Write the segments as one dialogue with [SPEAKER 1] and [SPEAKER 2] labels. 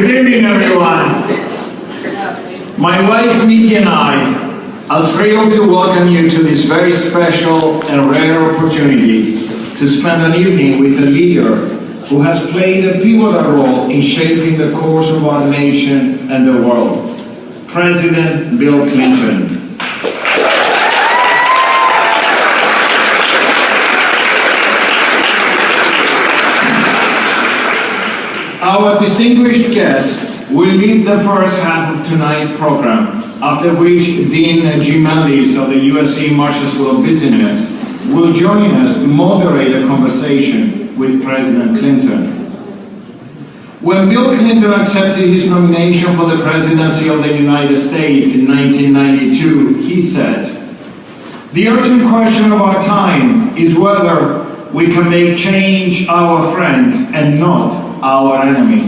[SPEAKER 1] Good evening, everyone. My wife, Nikki, and I are thrilled to welcome you to this very special and rare opportunity to spend an evening with a leader who has played a pivotal role in shaping the course of our nation and the world, President Bill Clinton. Our distinguished guest will lead the first half of tonight's program, after which Dean Jim Ellis of the USC Marshall School of Business will join us to moderate a conversation with President Clinton. When Bill Clinton accepted his nomination for the presidency of the United States in 1992, he said, "The urgent question of our time is whether we can make change our friend and not our enemy."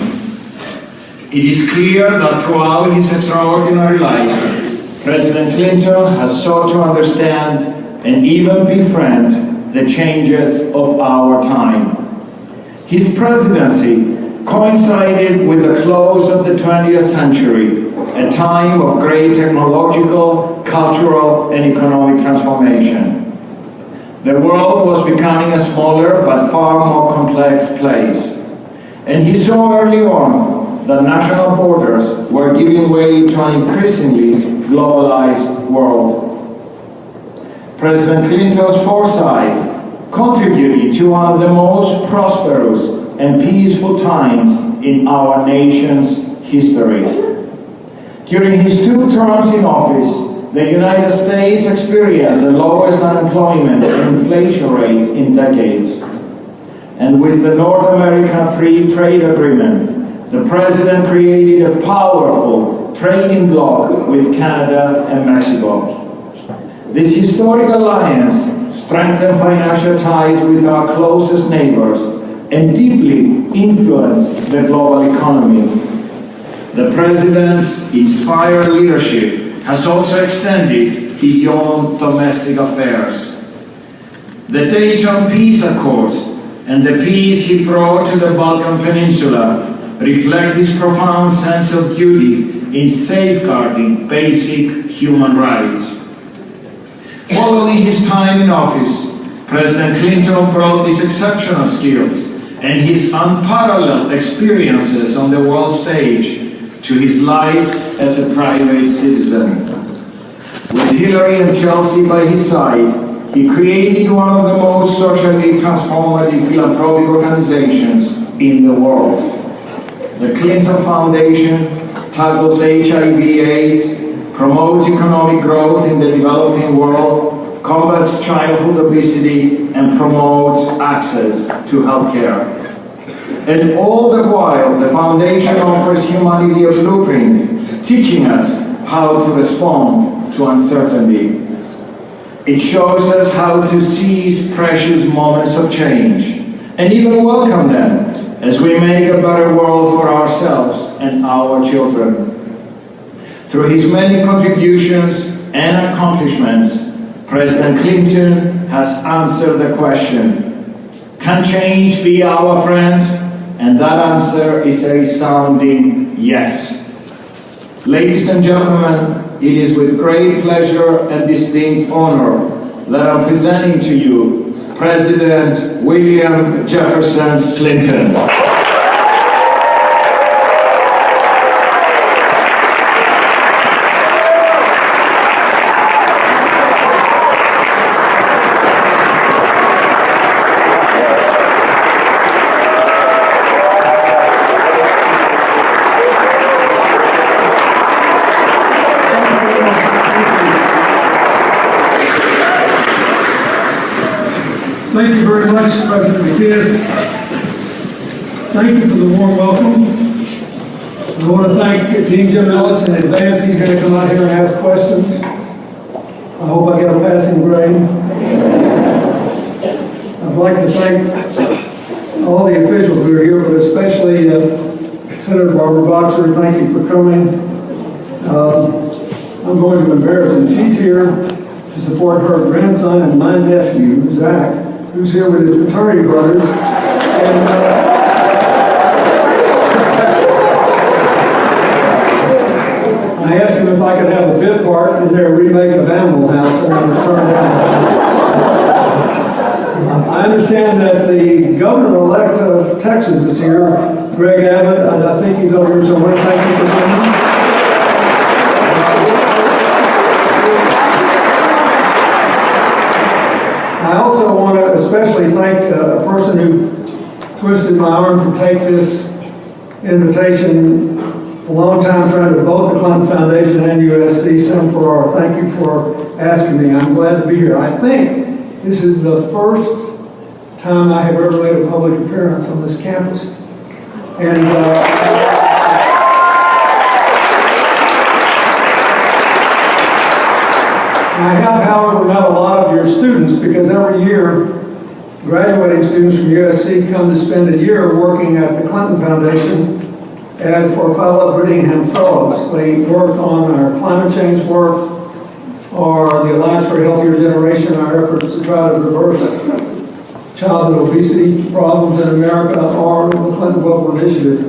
[SPEAKER 1] It is clear that throughout his extraordinary life, President Clinton has sought to understand and even befriend the changes of our time. His presidency coincided with the close of the 20th century, a time of great technological, cultural, and economic transformation. The world was becoming a smaller but far more complex place. And he saw early on that national borders were giving way to an increasingly globalized world. President Clinton's foresight contributed to one of the most prosperous and peaceful times in our nation's history. During his 2 terms in office, the United States experienced the lowest unemployment and inflation rates in decades. And with the North American Free Trade Agreement, the President created a powerful trading bloc with Canada and Mexico. This historic alliance strengthened financial ties with our closest neighbors and deeply influenced the global economy. The President's inspired leadership has also extended beyond domestic affairs. The Dayton Peace Accords and the peace he brought to the Balkan Peninsula reflect his profound sense of duty in safeguarding basic human rights. Following his time in office, President Clinton brought these exceptional skills and his unparalleled experiences on the world stage to his life as a private citizen. With Hillary and Chelsea by his side, he created one of the most socially transformative philanthropic organizations in the world. The Clinton Foundation tackles HIV/AIDS, promotes economic growth in the developing world, combats childhood obesity, and promotes access to healthcare. And all the while, the foundation offers humanity a blueprint, teaching us how to respond to uncertainty. It shows us how to seize precious moments of change and even welcome them as we make a better world for ourselves and our children. Through his many contributions and accomplishments, President Clinton has answered the question, can change be our friend? And that answer is a resounding yes. Ladies and gentlemen, it is with great pleasure and distinct honor that I'm presenting to you President William Jefferson Clinton.
[SPEAKER 2] Thank you very much, President McKeon. Thank you for the warm welcome. I want to thank Dean Jim Ellis in advance. He's going to come out here and ask questions. I hope I get a passing grade. I'd like to thank all the officials who are here, but especially Senator Barbara Boxer. Thank you for coming. I'm going to embarrass her. She's here to support her grandson and my nephew, Zach, who's here with his fraternity brothers. And of Texas is here, Greg Abbott. I think he's over here somewhere. Thank you for coming. I also want to especially thank a person who twisted my arm to take this invitation, a long-time friend of both the Clinton Foundation and USC, Senator Farrar. Thank you for asking me. I'm glad to be here. I think this is the first time I have ever made a public appearance on this campus. And I have, however, met a lot of your students because every year graduating students from USC come to spend a year working at the Clinton Foundation as or fellow Brittingham Fellows. They work on our climate change work or the Alliance for a Healthier Generation, our efforts to try to reverse childhood obesity problems in America, or the Clinton Global Initiative.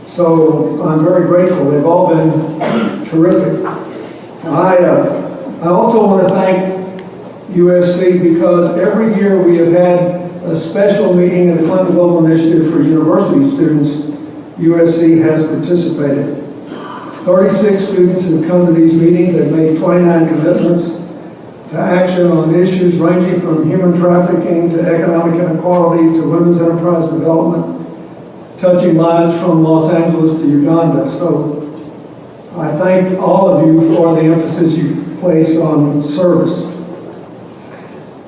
[SPEAKER 2] So I'm very grateful. They've all been terrific. I also want to thank USC because every year we have had a special meeting of the Clinton Global Initiative for university students. USC has participated. 36 students have come to these meetings. They've made 29 commitments to action on issues ranging from human trafficking to economic inequality to women's enterprise development, touching lives from Los Angeles to Uganda. So I thank all of you for the emphasis you place on service.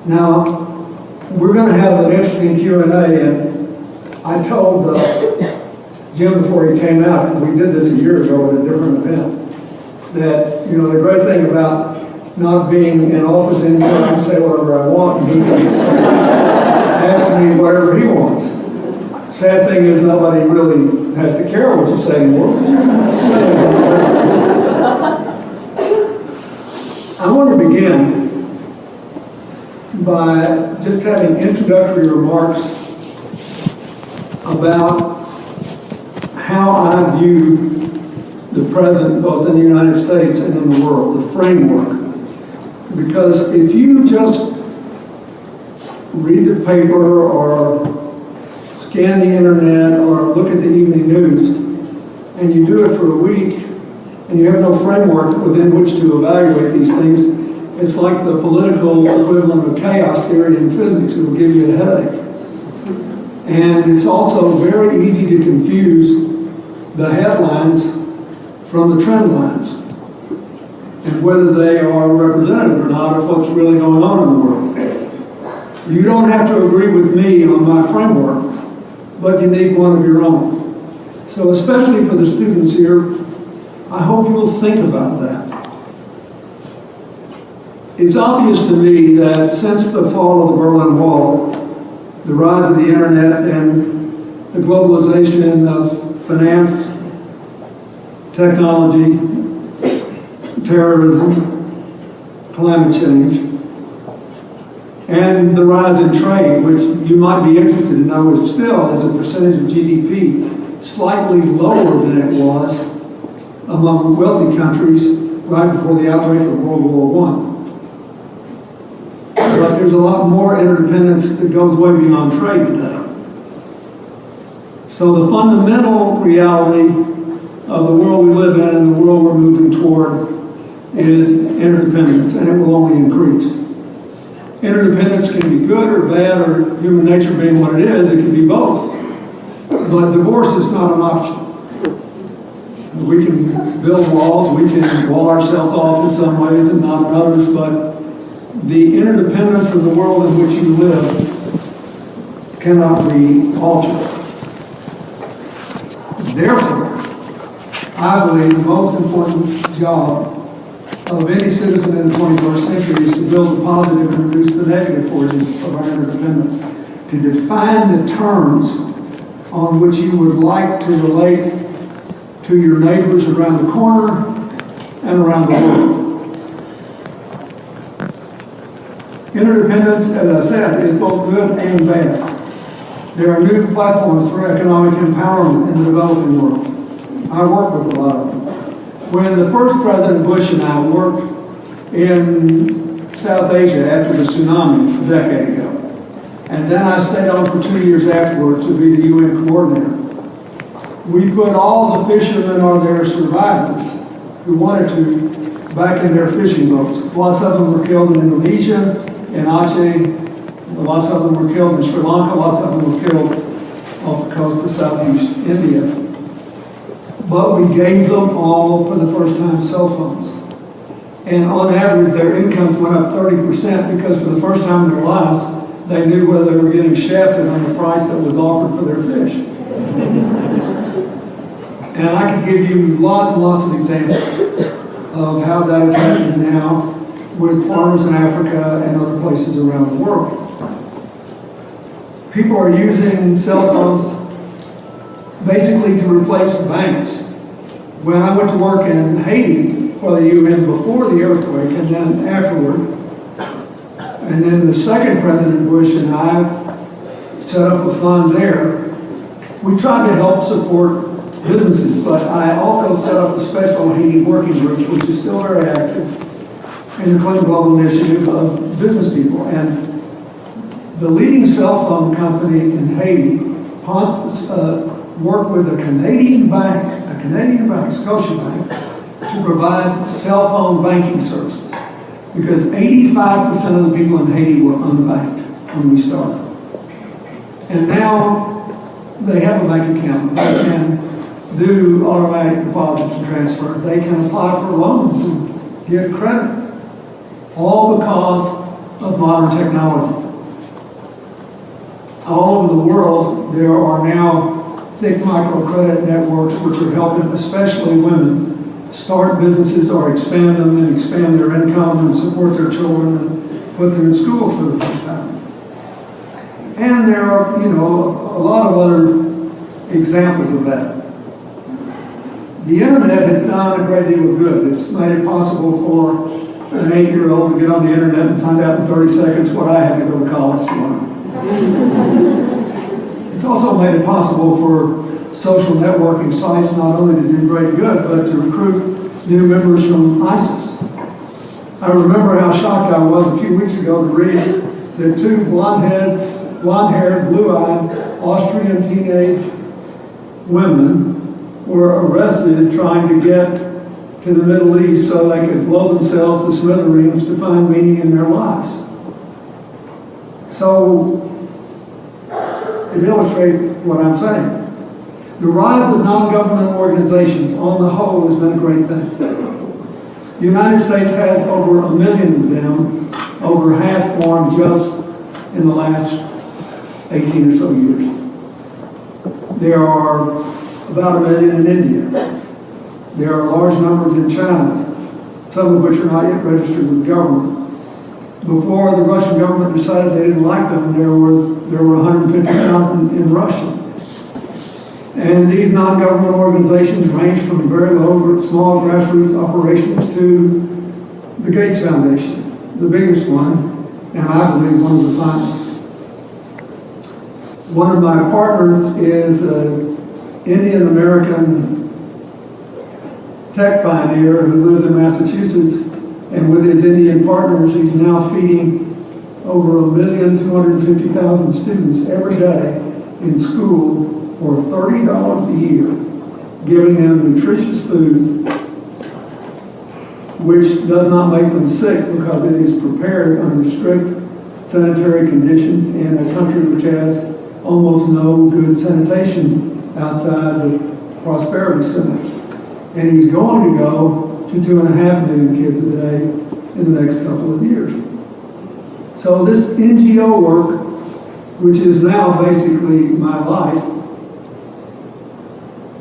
[SPEAKER 2] Now, we're going to have an interesting Q&A, and I told Jim before he came out, and we did this a year ago at a different event, that, you know, the great thing about not being in office anymore, I can say whatever I want, and he can ask me whatever he wants. Sad thing is nobody really has to care what you say anymore. I want to begin by just having introductory remarks about how I view the present both in the United States and in the world, the framework. Because if you just read the paper or scan the internet or look at the evening news and you do it for a week and you have no framework within which to evaluate these things, it's like the political equivalent of chaos theory in physics. It will give you a headache. And it's also very easy to confuse the headlines from the trend lines and whether they are representative or not of what's really going on in the world. You don't have to agree with me on my framework, but you need one of your own. So especially for the students here, I hope you'll think about that. It's obvious to me that since the fall of the Berlin Wall, the rise of the internet and the globalization of finance, technology, terrorism, climate change, and the rise in trade, which you might be interested to know is still, as a percentage of GDP, slightly lower than it was among wealthy countries right before the outbreak of World War I. But there's a lot more interdependence that goes way beyond trade today. So the fundamental reality of the world we live in and the world we're moving toward is interdependence, and it will only increase. Interdependence can be good or bad, or human nature being what it is, it can be both. But divorce is not an option. We can build walls, we can wall ourselves off in some ways and not in others, but the interdependence of the world in which you live cannot be altered. Therefore, I believe the most important job of any citizen in the 21st century is to build the positive and reduce the negative forces of our interdependence, to define the terms on which you would like to relate to your neighbors around the corner and around the world. Interdependence, as I said, is both good and bad. There are new platforms for economic empowerment in the developing world. I work with a lot of them. When the first President Bush and I worked in South Asia after the tsunami a decade ago, And then I stayed on for 2 years afterwards to be the UN coordinator. We put all the fishermen or their survivors who wanted to back in their fishing boats. Lots of them were killed in Indonesia, in Aceh. Lots of them were killed in Sri Lanka. Lots of them were killed off the coast of Southeast India. But we gave them all, for the first time, cell phones. And on average, their incomes went up 30% because for the first time in their lives, they knew whether they were getting shafted on the price that was offered for their fish. And I could give you lots and lots of examples of how that is happening now with farmers in Africa and other places around the world. People are using cell phones basically to replace the banks. When I went to work in Haiti for the UN before the earthquake and then afterward, and then the second President Bush and I set up a fund there, we tried to help support businesses, but I also set up a special Haiti working group, which is still very active, in the Clean Global Initiative of business people. And the leading cell phone company in Haiti worked with a Canadian bank, Scotiabank, to provide cell phone banking services. Because 85% of the people in Haiti were unbanked when we started. And now they have a bank account. They can do automatic deposits and transfers. They can apply for loans and get credit. All because of modern technology. All over the world, there are now thick microcredit networks which are helping especially women start businesses or expand them and expand their income and support their children and put them in school for the first time. And there are, a lot of other examples of that. The internet has done a great deal of good. It's made it possible for an 8-year-old to get on the internet and find out in 30 seconds what I had to go to college to learn. It's also made it possible for social networking sites not only to do great good, but to recruit new members from ISIS. I remember how shocked I was a few weeks ago to read that 2 blonde-haired, blue-eyed Austrian teenage women were arrested trying to get to the Middle East so they could blow themselves to smithereens to find meaning in their lives. So it illustrates what I'm saying. The rise of non-government organizations on the whole has been a great thing. The United States has over 1 million of them, over half formed just in the last 18 or so years. There are about 1 million in India. There are large numbers in China, some of which are not yet registered with government. Before the Russian government decided they didn't like them, there were 150,000 in Russia. And these non-government organizations range from very low, small grassroots operations to the Gates Foundation, the biggest one, and I believe one of the finest. One of my partners is an Indian-American tech pioneer who lives in Massachusetts, and with his Indian partners, he's now feeding over 1,250,000 students every day in school for $30 a year, giving them nutritious food, which does not make them sick because it is prepared under strict sanitary conditions in a country which has almost no good sanitation outside the prosperity centers. And he's going to go to 2.5 million kids a day in the next couple of years. So this NGO work, which is now basically my life,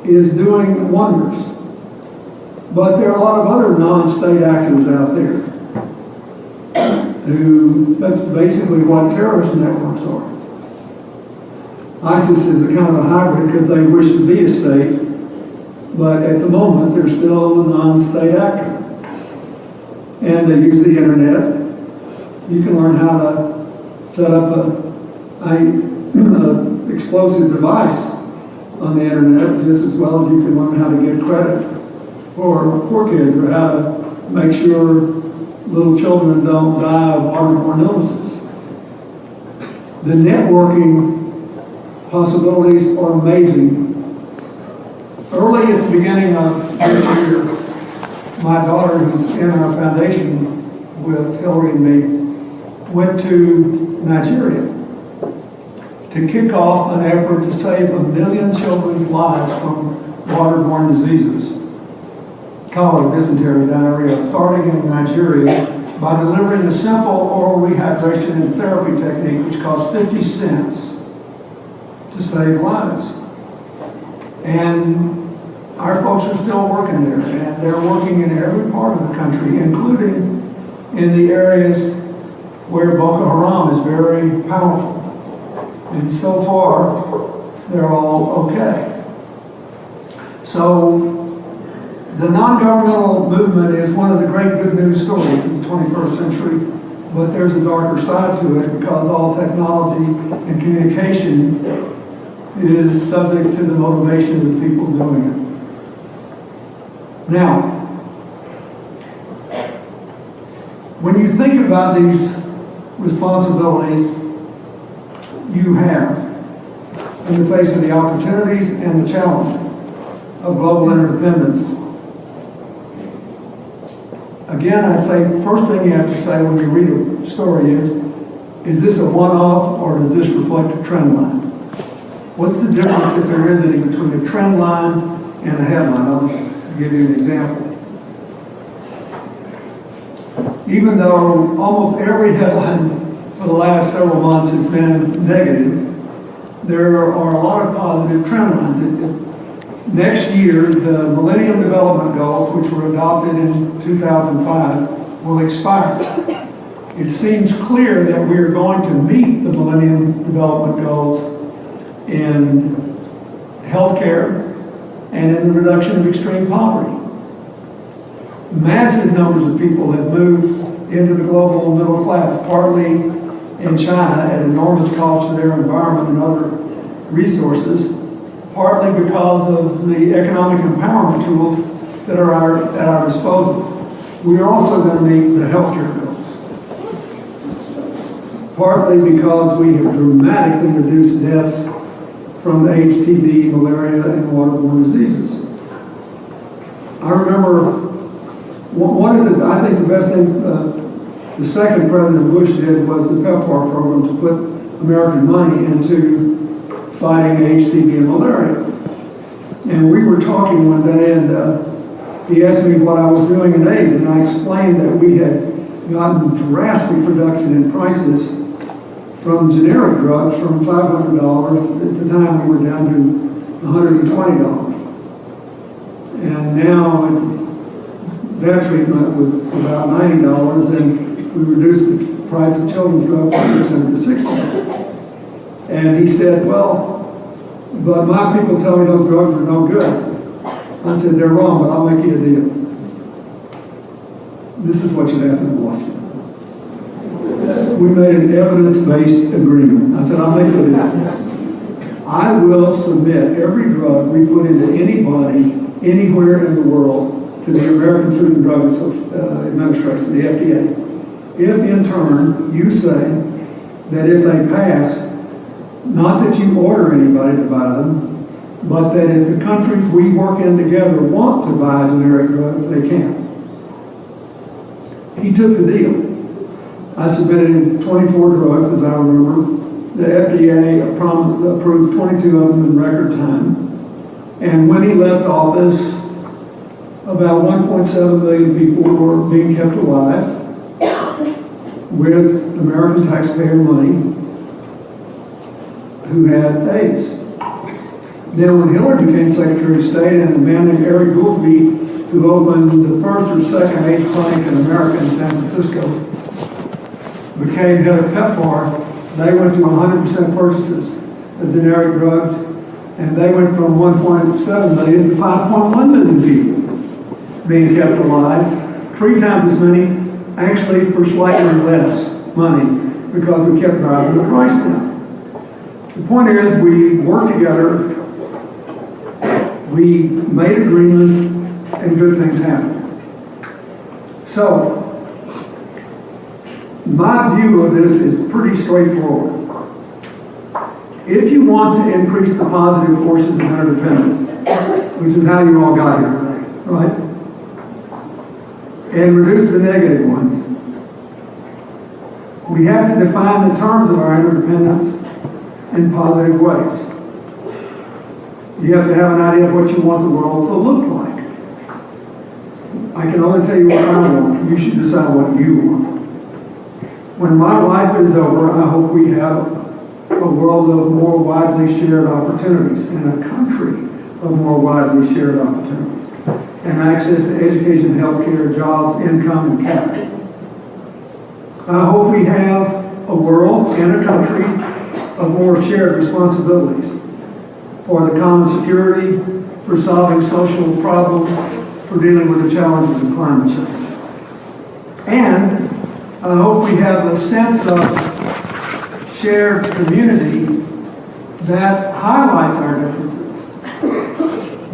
[SPEAKER 2] is doing wonders. But there are a lot of other non-state actors out there who, that's basically what terrorist networks are. ISIS is a kind of a hybrid because they wish to be a state, but at the moment they're still a non-state actor. And they use the internet. You can learn how to set up an explosive device on the internet just as well as you can learn how to get credit for poor kids or how to make sure little children don't die of waterborne illnesses. The networking possibilities are amazing. Early at the beginning of this year, my daughter, who's in our foundation with Hillary and me, went to Nigeria to kick off an effort to save 1 million children's lives from waterborne diseases, cholera, dysentery, diarrhea, starting in Nigeria by delivering a simple oral rehydration and therapy technique which costs 50 cents to save lives. And our folks are still working there, and they're working in every part of the country, including in the areas where Boko Haram is very powerful. And so far, they're all okay. So, the non-governmental movement is one of the great good news stories of the 21st century, but there's a darker side to it because all technology and communication is subject to the motivation of the people doing it. Now, when you think about these responsibilities you have in the face of the opportunities and the challenge of global interdependence, again, I'd say first thing you have to say when you read a story is this a one-off or does this reflect a trend line? What's the difference, if there is any, between a trend line and a headline? I'll just give you an example. Even though almost every headline for the last several months has been negative, there are a lot of positive trend lines. Next year, the Millennium Development Goals, which were adopted in 2005, will expire. It seems clear that we are going to meet the Millennium Development Goals in healthcare and in the reduction of extreme poverty. Massive numbers of people have moved into the global middle class, partly in China at enormous cost to their environment and other resources, partly because of the economic empowerment tools that are at our disposal. We are also going to meet the healthcare goals, partly because we have dramatically reduced deaths from AIDS, TB, malaria, and waterborne diseases. I remember I think the best thing the second President Bush did was the PEPFAR program to put American money into fighting AIDS, TB, and malaria. And we were talking one day, and he asked me what I was doing in aid, and I explained that we had gotten drastic reduction in prices from generic drugs from $500. At the time, we were down to $120. And now that treatment was about $90, and we reduced the price of children's drugs from $600 to $60. And he said, well, but my people tell me those drugs are no good. I said, they're wrong, but I'll make you a deal. This is what should happen in Washington. We made an evidence-based agreement. I said, I'll make you a deal. I will submit every drug we put into any body, anywhere in the world, to the American Food and Drug Administration, the FDA, if in turn you say that if they pass, not that you order anybody to buy them, but that if the countries we work in together want to buy generic drugs, they can. He took the deal. I submitted 24 drugs, as I remember. The FDA approved 22 of them in record time. And when he left office, about 1.7 million people were being kept alive with American taxpayer money who had AIDS. Then when Hillary became Secretary of State and a man named Eric Gouldsby, who opened the first or second AIDS clinic in America in San Francisco, became head of PEPFAR, they went to 100% purchases of generic drugs, and they went from 1.7 million to 5.1 million people being kept alive, 3 times as many, actually for slightly less money, because we kept driving the price down. The point is, we worked together, we made agreements, and good things happened. So, my view of this is pretty straightforward. if you want to increase the positive forces of interdependence, which is how you all got here today, right? And reduce the negative ones, we have to define the terms of our interdependence in positive ways. You have to have an idea of what you want the world to look like. I can only tell you what I want. You should decide what you want. When my life is over, I hope we have a world of more widely shared opportunities and a country of more widely shared opportunities and access to education, healthcare, jobs, income, and capital. I hope we have a world and a country of more shared responsibilities for the common security, for solving social problems, for dealing with the challenges of climate change. And I hope we have a sense of shared community that highlights our differences,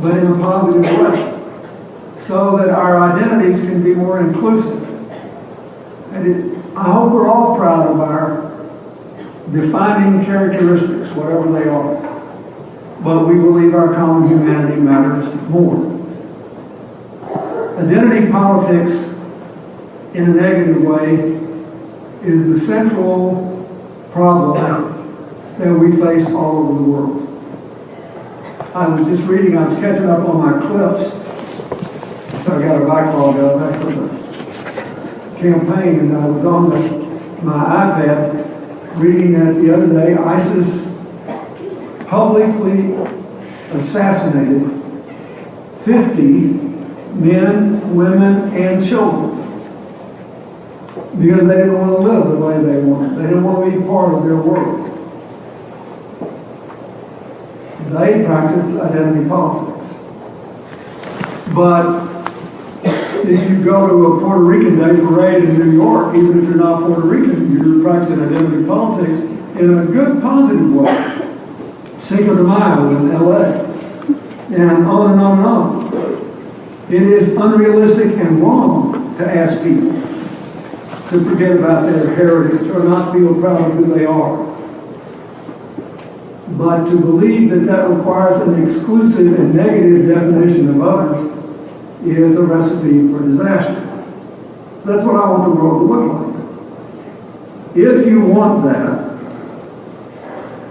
[SPEAKER 2] but in a positive way, so that our identities can be more inclusive. And I hope we're all proud of our defining characteristics, whatever they are. But we believe our common humanity matters more. Identity politics, in a negative way, is the central problem that we face all over the world. I was just reading, I was catching up on my clips, so I got a backlog of back from the campaign, and I was on my iPad reading that the other day. ISIS publicly assassinated 50 men, women, and children because they didn't want to live the way they wanted. They didn't want to be part of their world. They practiced identity politics. But if you go to a Puerto Rican Day parade in New York, even if you're not Puerto Rican, you're practicing identity politics in a good, positive way. Cinco de Mayo in LA, and on and on and on. It is unrealistic and wrong to ask people to forget about their heritage or not feel proud of who they are. But to believe that that requires an exclusive and negative definition of others is a recipe for disaster. So that's what I want the world to look like. If you want that,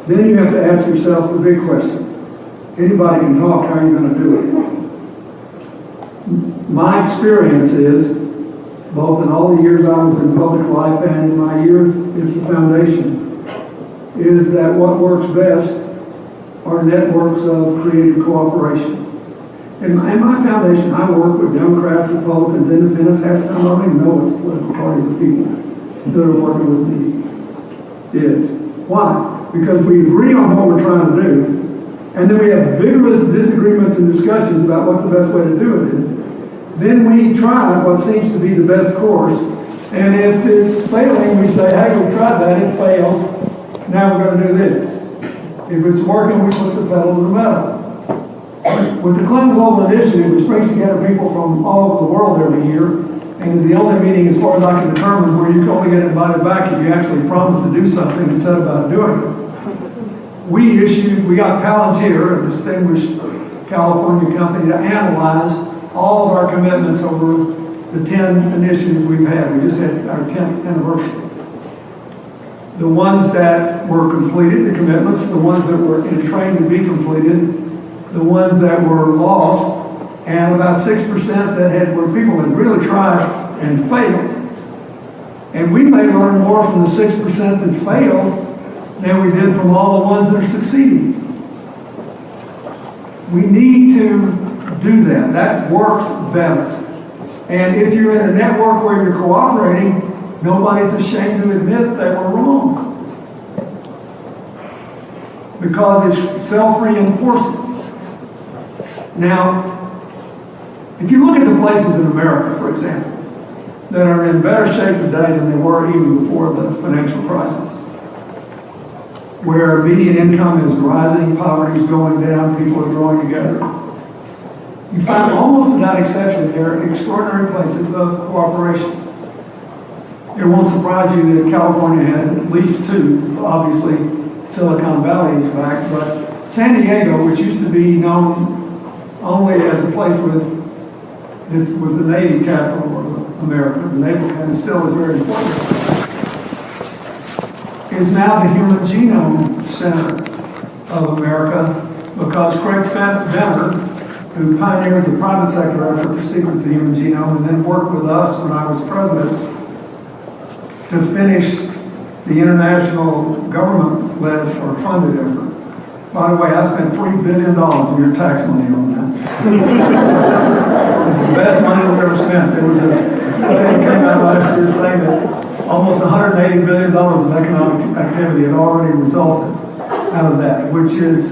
[SPEAKER 2] then you have to ask yourself the big question. Anybody can talk, how are you going to do it? My experience is, both in all the years I was in public life and in my years at the foundation, is that what works best are networks of creative cooperation. In my foundation, I work with Democrats, Republicans, Independents. Half the time I don't even know what the political party of the people that are working with me is. Why? Because we agree on what we're trying to do, and then we have vigorous disagreements and discussions about what the best way to do it is. Then we try what seems to be the best course, and if it's failing, we say, hey, we tried that, it failed, now we're going to do this. If it's working, we put the pedal to the metal. With the Clean Global Initiative, which brings together people from all over the world every year, and is the only meeting, as far as I can determine, where you can only get invited back if you actually promise to do something and set about doing it. We got Palantir, a distinguished California company, to analyze all of our commitments over the 10 initiatives we've had. We just had our 10th anniversary. The ones that were completed, the commitments, the ones that were in train to be completed, the ones that were lost, and about 6% that had where people had really tried and failed. And we may learn more from the 6% that failed than we did from all the ones that are succeeding. We need to do that. That works better. And if you're in a network where you're cooperating, nobody's ashamed to admit they were wrong. Because it's self-reinforcing. Now, if you look at the places in America, for example, that are in better shape today than they were even before the financial crisis, where median income is rising, poverty is going down, people are growing together, you find almost without exception there are extraordinary places of cooperation. It won't surprise you that California has at least two, obviously Silicon Valley is back, but San Diego, which used to be known only as a place with, it was the Navy capital of America, the naval, and still is very important, is now the Human Genome Center of America because Craig Venter, who pioneered the private sector effort to sequence the human genome and then worked with us when I was president to finish the international government-led or funded effort. By the way, I spent $3 billion of your tax money on that. It's the best money we've ever spent. There was a study that came out last year saying that almost $180 billion of economic activity had already resulted out of that, which is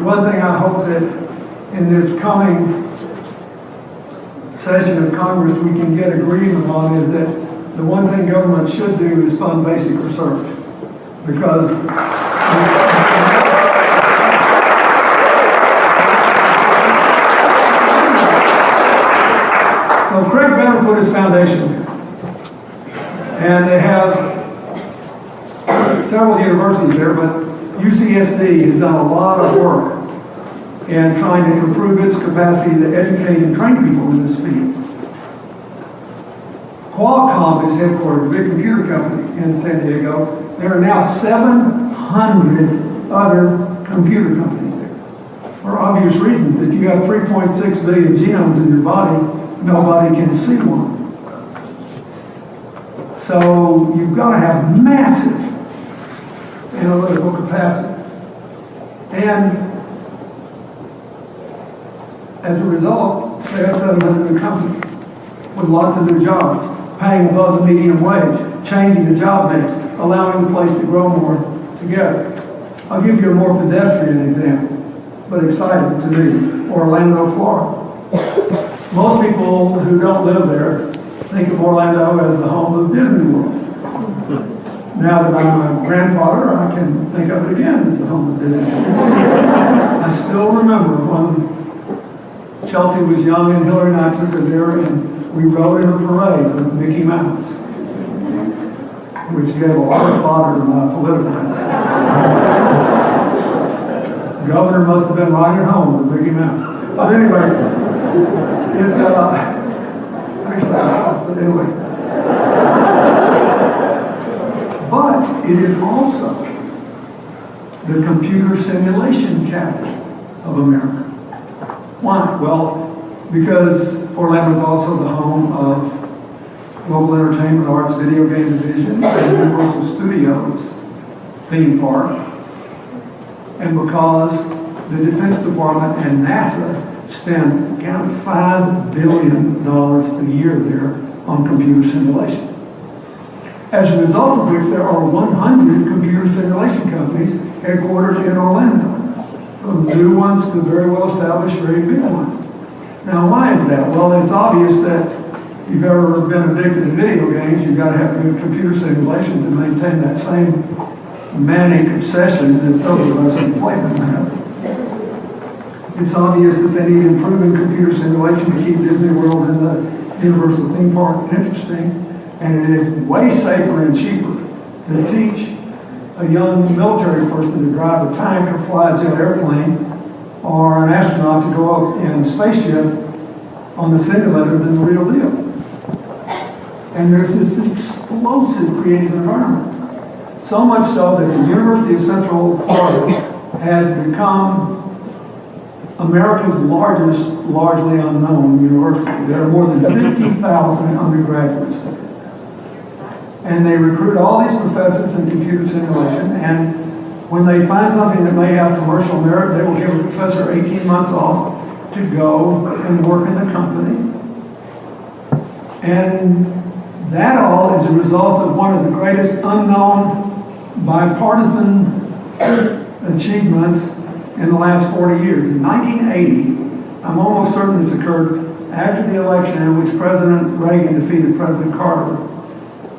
[SPEAKER 2] one thing I hope that in this coming session of Congress we can get agreement on is that the one thing government should do is fund basic research. Because so Craig Venter put his foundation there. And they have several universities there, but UCSD has done a lot of work in trying to improve its capacity to educate and train people in this field. Qualcomm is headquartered, a big computer company in San Diego. There are now 700 other computer companies there. For obvious reasons, if you have 3.6 billion genomes in your body, nobody can see one. So you've got to have massive analytical capacity. And as a result, they have 700 new companies with lots of new jobs, paying above the median wage, changing the job mix, allowing the place to grow more together. I'll give you a more pedestrian example, but exciting to me, Orlando, Florida. Most people who don't live there think of Orlando as the home of Disney World. Now that I'm a grandfather, I can think of it again as the home of Disney World. I still remember when Chelsea was young and Hillary and I took her there and we rode in a parade with Mickey Mouse, which gave a lot of fodder to my political answer. The governor must have been right at home with Mickey Mouse. But anyway, but it is also the computer simulation capital of America. Why? Well, because Orlando is also the home of Global Entertainment Arts Video Game Division and Universal Studios theme park, and because the Defense Department and NASA spend $5 billion a year there on computer simulation. As a result of which, there are 100 computer simulation companies headquartered in Orlando, from new ones to very well-established, very big ones. Now, why is that? Well, it's obvious that if you've ever been addicted to video games, you've got to have good computer simulation to maintain that same manic obsession that those of us who play them have. It's obvious that they need improving computer simulation to keep Disney World and the Universal theme park interesting, and it is way safer and cheaper to teach a young military person to drive a tank or fly a jet airplane or an astronaut to go up in a spaceship on the simulator than the real deal. And there's this explosive creative environment. So much so that the University of Central Florida has become America's largest, largely unknown university. There are more than 50,000 undergraduates there. And they recruit all these professors in computer simulation, and when they find something that may have commercial merit, they will give a professor 18 months off to go and work in the company. And that all is a result of one of the greatest unknown bipartisan achievements in the last 40 years. In 1980, I'm almost certain this occurred after the election in which President Reagan defeated President Carter.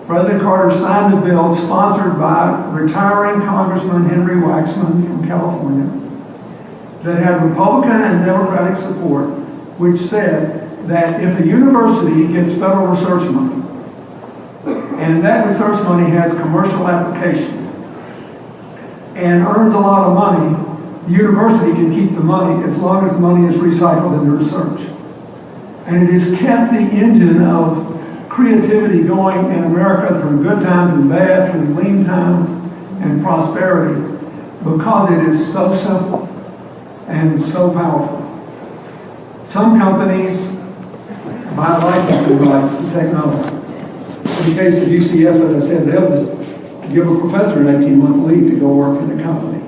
[SPEAKER 2] President Carter signed a bill sponsored by retiring Congressman Henry Waxman from California that had Republican and Democratic support, which said that if a university gets federal research money, and that research money has commercial application, and earns a lot of money, the university can keep the money as long as the money is recycled into research. And it has kept the engine of creativity going in America through good times and bad, through lean times and prosperity, because it is so simple and so powerful. Some companies buy licensing rights to technology. In the case of UCF, as I said, they'll just give a professor an 18-month leave to go work in the company.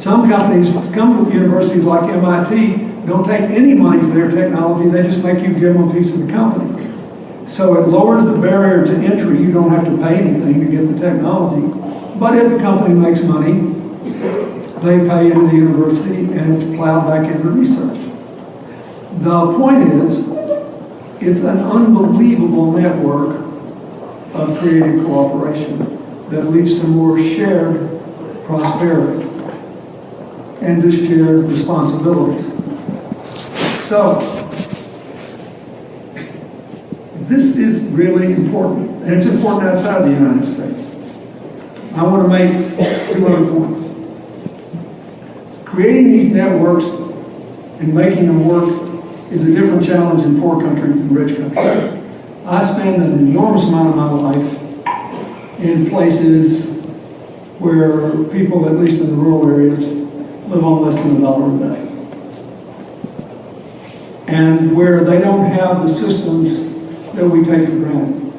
[SPEAKER 2] Some companies, some universities like MIT, don't take any money for their technology, they just make you give them a piece of the company. So it lowers the barrier to entry. You don't have to pay anything to get the technology. But if the company makes money, they pay into the university and it's plowed back into research. The point is, it's an unbelievable network of creative cooperation that leads to more shared prosperity and to shared responsibilities. So, this is really important, and it's important outside the United States. I want to make two other points. Creating these networks and making them work is a different challenge in poor countries than rich countries. I spend an enormous amount of my life in places where people, at least in the rural areas, live on less than $1 a day. And where they don't have the systems that we take for granted.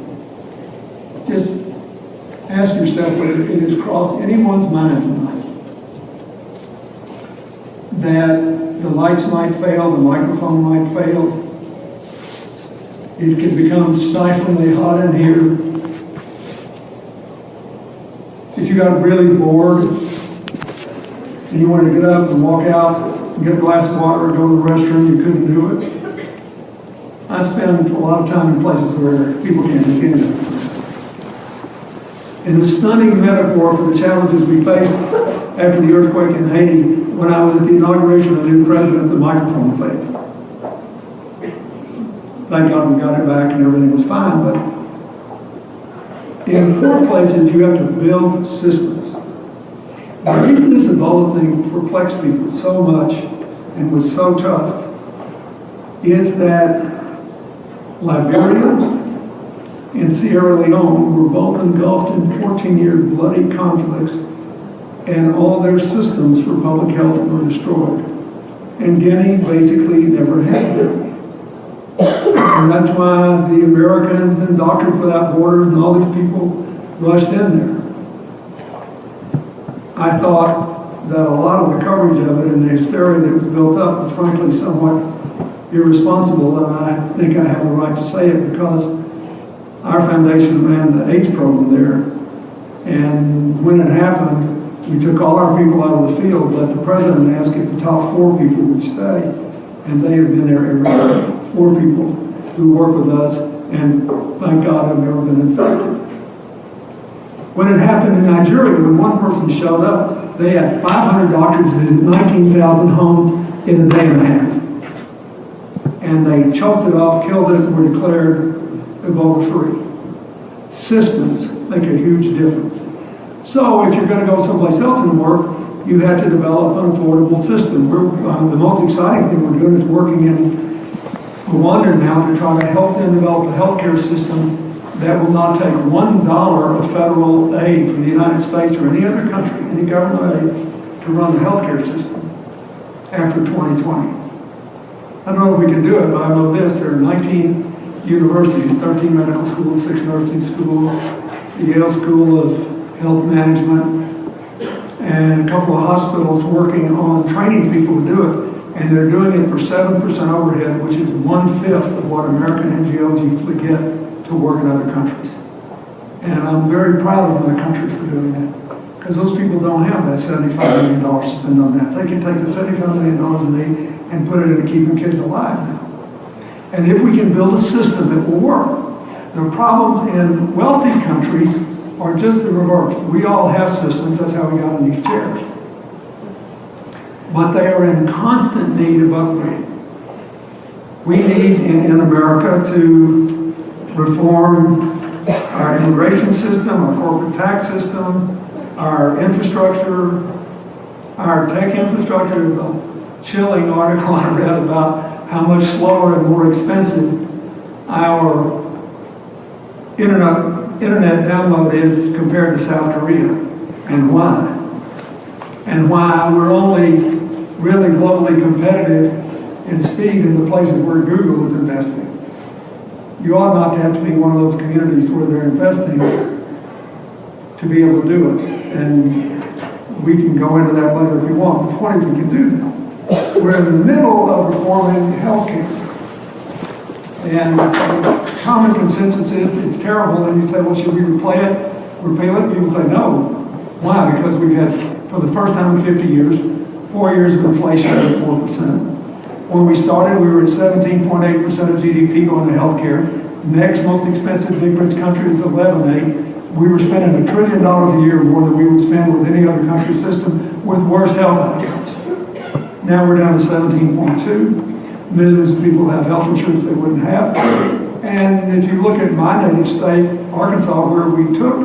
[SPEAKER 2] Just ask yourself whether it has crossed anyone's mind tonight that the lights might fail, the microphone might fail, it could become stiflingly hot in here. If you got really bored and you wanted to get up and walk out and get a glass of water or go to the restroom, you couldn't do it. I spend a lot of time in places where people can't get in there. And the stunning metaphor for the challenges we faced after the earthquake in Haiti, when I was at the inauguration of the new president, the microphone failed. Thank God we got it back and everything was fine, but in poor places you have to build systems. The reason this Ebola thing perplexed people so much and was so tough is that Liberia and Sierra Leone were both engulfed in 14-year bloody conflicts, and all their systems for public health were destroyed. And Guinea basically never had them. And that's why the Americans and Doctors Without Borders and all these people rushed in there. I thought that a lot of the coverage of it and the hysteria that was built up was frankly somewhat irresponsible, and I think I have the right to say it because our foundation ran the AIDS program there, and when it happened, we took all our people out of the field, but the president asked if the top 4 people would stay, and they have been there every day. 4 people who work with us, and thank God have never been infected. When it happened in Nigeria, when one person showed up, they had 500 doctors visit 19,000 homes in a day and a half. And they choked it off, killed it, and were declared Ebola-free. Systems make a huge difference. So if you're going to go someplace else and work, you have to develop an affordable system. The most exciting thing we're doing is working in Rwanda now to try to help them develop a healthcare system that will not take $1 of federal aid from the United States or any other country, any government aid, to run the healthcare system after 2020. I don't know if we can do it, but I know this. There are 19 universities, 13 medical schools, 6 nursing schools, the Yale School of Health Management, and a couple of hospitals working on training people to do it. And they're doing it for 7% overhead, which is 1/5 of what American NGOs usually get to work in other countries. And I'm very proud of my country for doing that, because those people don't have that $75 million to spend on that. They can take the $75 million in aid and put it into keeping kids alive now. And if we can build a system that will work, the problems in wealthy countries are just the reverse. We all have systems, that's how we got in these chairs. But they are in constant need of upgrade. We need in America to reform our immigration system, our corporate tax system, Our infrastructure, our tech infrastructure, is a chilling article I read about how much slower and more expensive our internet download is compared to South Korea, and why. And why we're only really globally competitive in speed in the places where Google is investing. You ought not to have to be one of those communities where they're investing to be able to do it. And we can go into that later if you want. The point is we can do that. We're in the middle of reforming healthcare. And the common consensus is it's terrible. And you say, well, should we repeal it? People say no. Why? Because we've had, for the first time in 50 years, 4 years of inflation at 4%. When we started, we were at 17.8% of GDP going to healthcare. Next most expensive big rich country is 11.8. We were spending $1 trillion a year more than we would spend with any other country system with worse health outcomes. Now we're down to 17.2. Millions of people have health insurance they wouldn't have. And if you look at my native state, Arkansas, where we took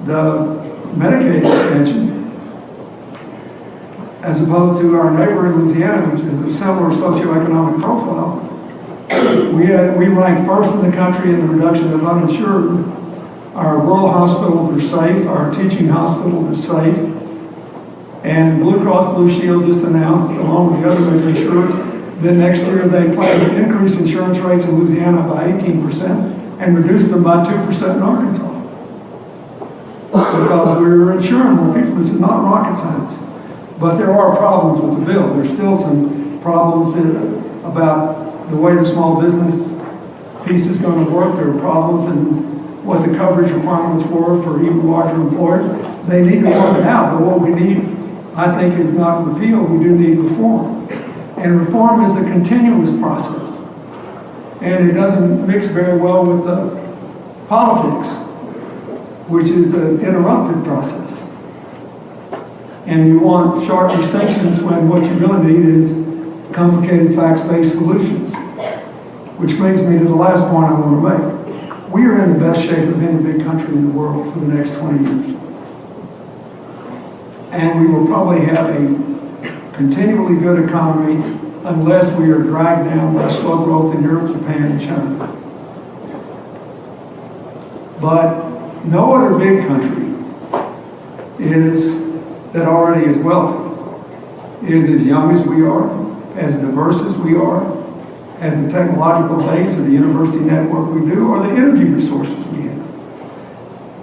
[SPEAKER 2] the Medicaid expansion, as opposed to our neighbor in Louisiana, which is a similar socioeconomic profile, we ranked first in the country in the reduction of uninsured. Our rural hospitals are safe, our teaching hospital is safe, and Blue Cross Blue Shield just announced, along with the other major insurers, that next year they plan to increase insurance rates in Louisiana by 18% and reduce them by 2% in Arkansas. Because we're insuring more people. This is not rocket science. But there are problems with the bill. There's still some problems about the way the small business piece is going to work. There are problems in what the coverage requirements were for even larger employers. They need to work it out, but what we need, I think, is not repeal. We do need reform. And reform is a continuous process. And it doesn't mix very well with the politics, which is an interrupted process. And you want sharp distinctions when what you really need is complicated facts-based solutions. Which brings me to the last point I want to make. We are in the best shape of any big country in the world for the next 20 years. And we will probably have a continually good economy unless we are dragged down by slow growth in Europe, Japan, and China. But no other big country that already is wealthy, is as young as we are, as diverse as we are, has the technological base of the university network we do, or the energy resources we have.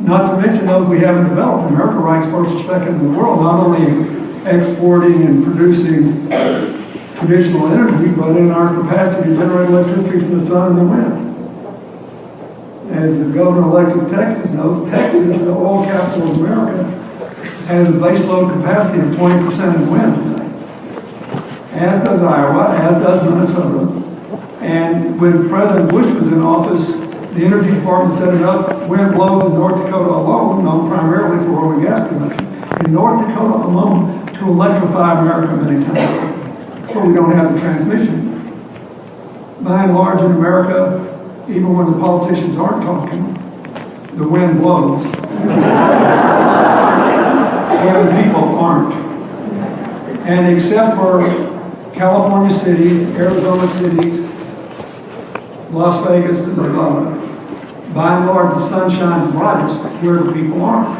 [SPEAKER 2] Not to mention those we haven't developed. America ranks first or second in the world, not only exporting and producing traditional energy, but in our capacity to generate electricity from the sun and the wind. As the governor-elect of Texas knows, Texas, the oil capital of America, has a base load capacity of 20% in wind today. As does Iowa, as does Minnesota. And when President Bush was in office, the Energy Department said enough wind blows in North Dakota alone, known primarily for oil and gas production, in North Dakota alone to electrify America many times. But we don't have the transmission. By and large in America, even when the politicians aren't talking, the wind blows. Where the people aren't. And except for California cities, Arizona cities, Las Vegas, and Nevada, by and large the sun shines brightest where the people aren't.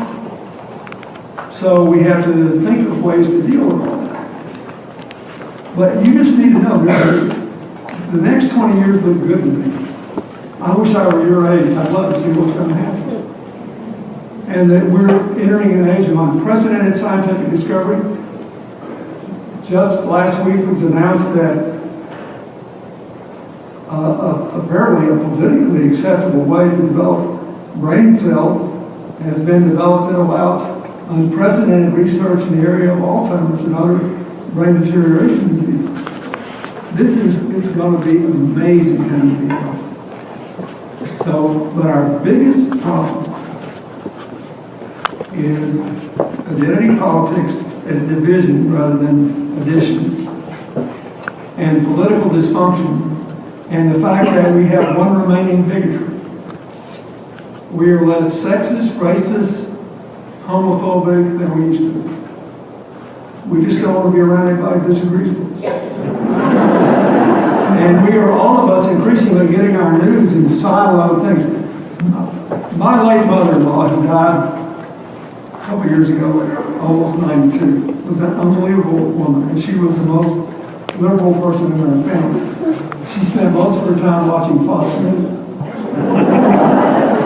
[SPEAKER 2] So we have to think of ways to deal with all that. But you just need to know that the next 20 years look good to me. I wish I were your age. I'd love to see what's going to happen. And that we're entering an age of unprecedented scientific discovery. Just last week it was announced that apparently a politically acceptable way to develop brain cells has been developed that allows unprecedented research in the area of Alzheimer's and other brain deterioration diseases. It's going to be an amazing time to be alive. So, but our biggest problem is identity politics as division rather than addition, and political dysfunction, and the fact that we have one remaining bigotry. We are less sexist, racist, homophobic than we used to be. We just don't want to be around anybody who disagrees with us. And we are, all of us, increasingly getting our news in siloed things. My late mother-in-law, who died a couple years ago at almost 92, was an unbelievable woman, and she was the most liberal person in her family. She spent most of her time watching Fox News.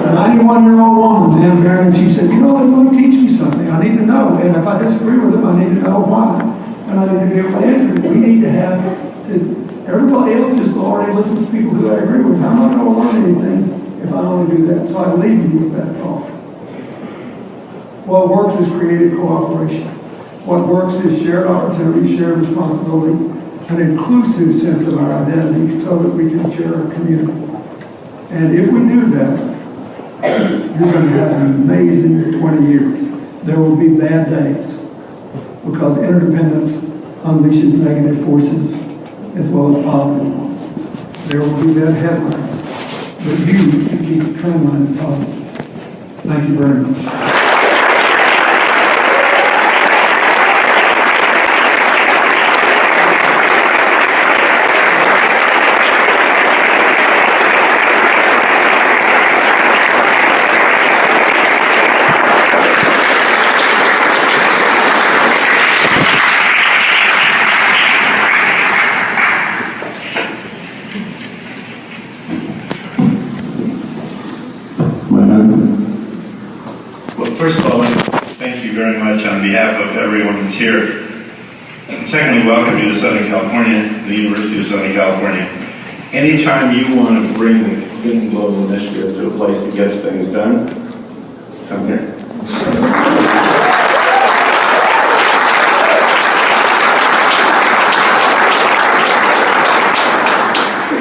[SPEAKER 2] A 91-year-old woman, then married, and she said, you know, they want to teach me something. I need to know, and if I disagree with them, I need to know why. And I need to be able to answer it. We need to have, everybody else just already listens to people who I agree with. I'm not going to learn anything if I only do that. So I leave you with that thought. What works is creative cooperation. What works is shared opportunity, shared responsibility, an inclusive sense of our identity so that we can share our community. And if we do that, you're going to have an amazing 20 years. There will be bad days because interdependence unleashes negative forces as well as positive ones. There will be bad headlines, but you can keep the trend line positive. Thank you very much.
[SPEAKER 3] First of all, thank you very much on behalf of everyone who's here. And secondly, welcome you to Southern California, the University of Southern California. Anytime you want to bring the global initiative to a place that gets things done, come here.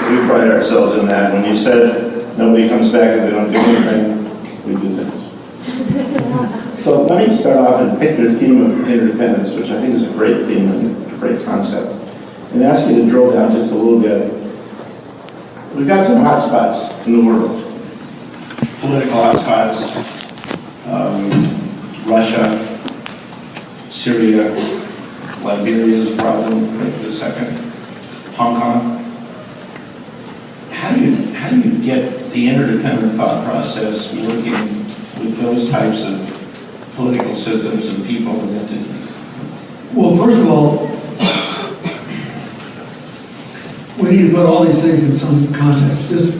[SPEAKER 3] We pride ourselves in that. When you said nobody comes back if they don't do anything, we do things. So let me start off and pick the theme of interdependence, which I think is a great theme and a great concept, and ask you to drill down just a little bit. We've got some hot spots in the world. Political hot spots, Russia, Syria, Liberia is a problem right this second, Hong Kong. How do you get the interdependent thought process working with those types of political systems and people and entities?
[SPEAKER 2] Well, first of all, we need to put all these things in some context.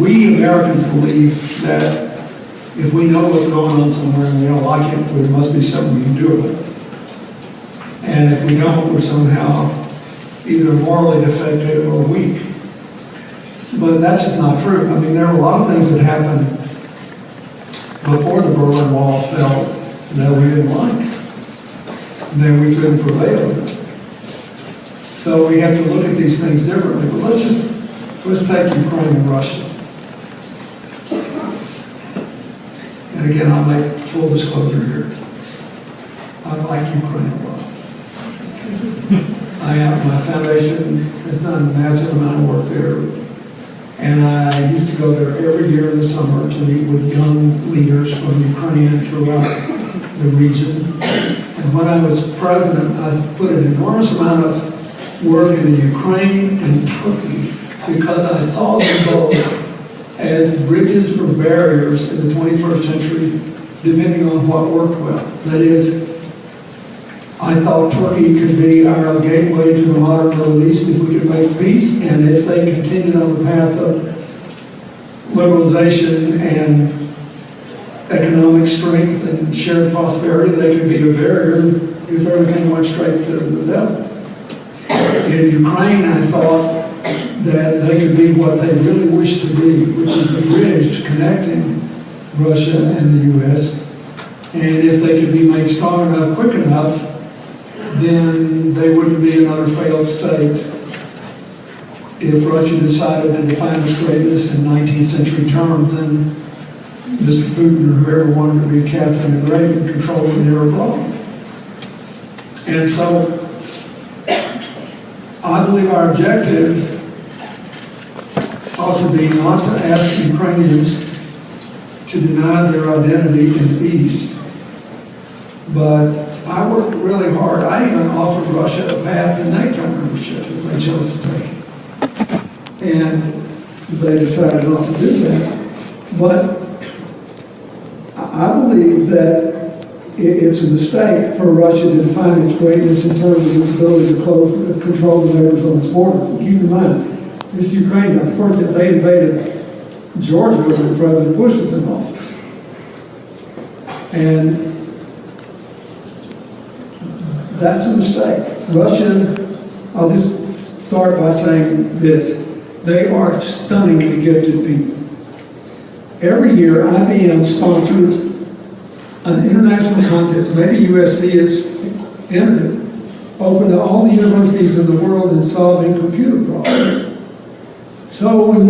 [SPEAKER 2] We Americans believe that if we know what's going on somewhere and we don't like it, there must be something we can do about it. And if we don't, we're somehow either morally defective or weak. But that's just not true. I mean, there are a lot of things that happened before the Berlin Wall fell that we didn't like, then we couldn't prevail with it. So we have to look at these things differently. But let's take Ukraine and Russia. And again, I'll make full disclosure here. I like Ukraine a lot. My foundation has done a massive amount of work there. And I used to go there every year in the summer to meet with young leaders from Ukraine and throughout the region. And when I was president, I put an enormous amount of work into Ukraine and Turkey because I saw them both as bridges or barriers in the 21st century, depending on what worked well. That is, I thought Turkey could be our gateway to the modern Middle East if we could make peace, and if they continued on the path of liberalization and economic strength and shared prosperity, they could be a barrier if everything went straight to the devil. In Ukraine, I thought that they could be what they really wish to be, which is a bridge connecting Russia and the U.S. And if they could be made strong enough, quick enough, then they wouldn't be another failed state. If Russia decided to define its greatness in 19th century terms, then Mr. Putin or whoever wanted to be Catherine the Great and control the near abroad. And so, I believe our objective ought to be not to ask Ukrainians to deny their identity in the East, But I worked really hard. I even offered Russia a path to NATO membership if they chose to take it. And they decided not to do that. But I believe that it's a mistake for Russia to define its greatness in terms of its ability to control the neighbors on its border. Keep in mind, this Ukraine, of course, they invaded Georgia when President Bush was in office. And that's a mistake. Russia, I'll just start by saying this. They are stunningly gifted people. Every year, IBM sponsors an international contest, maybe USC is entered it, open to all the universities in the world in solving computer problems. So when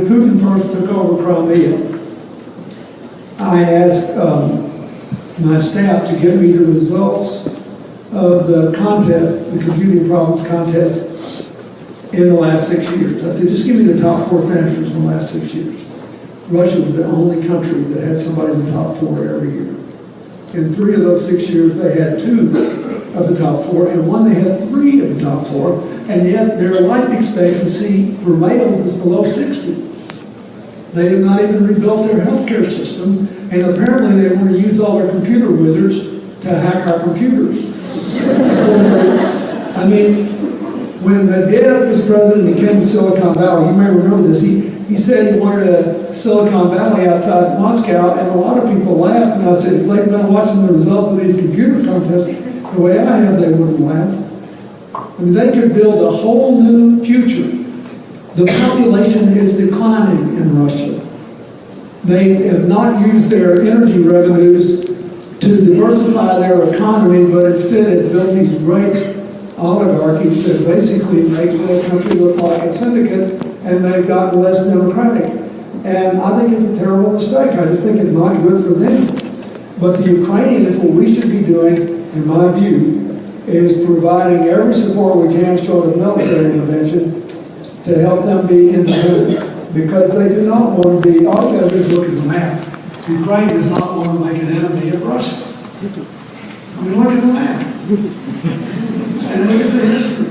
[SPEAKER 2] Putin first took over Crimea, I asked my staff to give me the results of the contest, the computing problems contest in the last 6 years. I said, just give me the top 4 finishers in the last 6 years. Russia was the only country that had somebody in the top 4 every year. In 3 of those 6 years, they had 2 of the top 4, and one they had 3 of the top 4, and yet their life expectancy for males is below 60. They have not even rebuilt their healthcare system, and apparently they want to use all their computer wizards to hack our computers. I mean, when Medvedev was president and he came to Silicon Valley, you may remember this, he said he wanted a Silicon Valley outside Moscow, and a lot of people laughed, and I said, if they'd been watching the results of these computer contests the way I have, they wouldn't laugh. I mean, they could build a whole new future. The population is declining in Russia. They have not used their energy revenues to diversify their economy, but instead have built these great oligarchies that basically make the country look like a syndicate, and they've gotten less democratic. And I think it's a terrible mistake. I just think it's not good for them. But the Ukrainians, what we should be doing, in my view, is providing every support we can short of military intervention to help them be independent. Because they do not want to be, all you got to do is look at the map. Ukraine does not want to make an enemy of Russia. I mean, look at the map. And look at the history.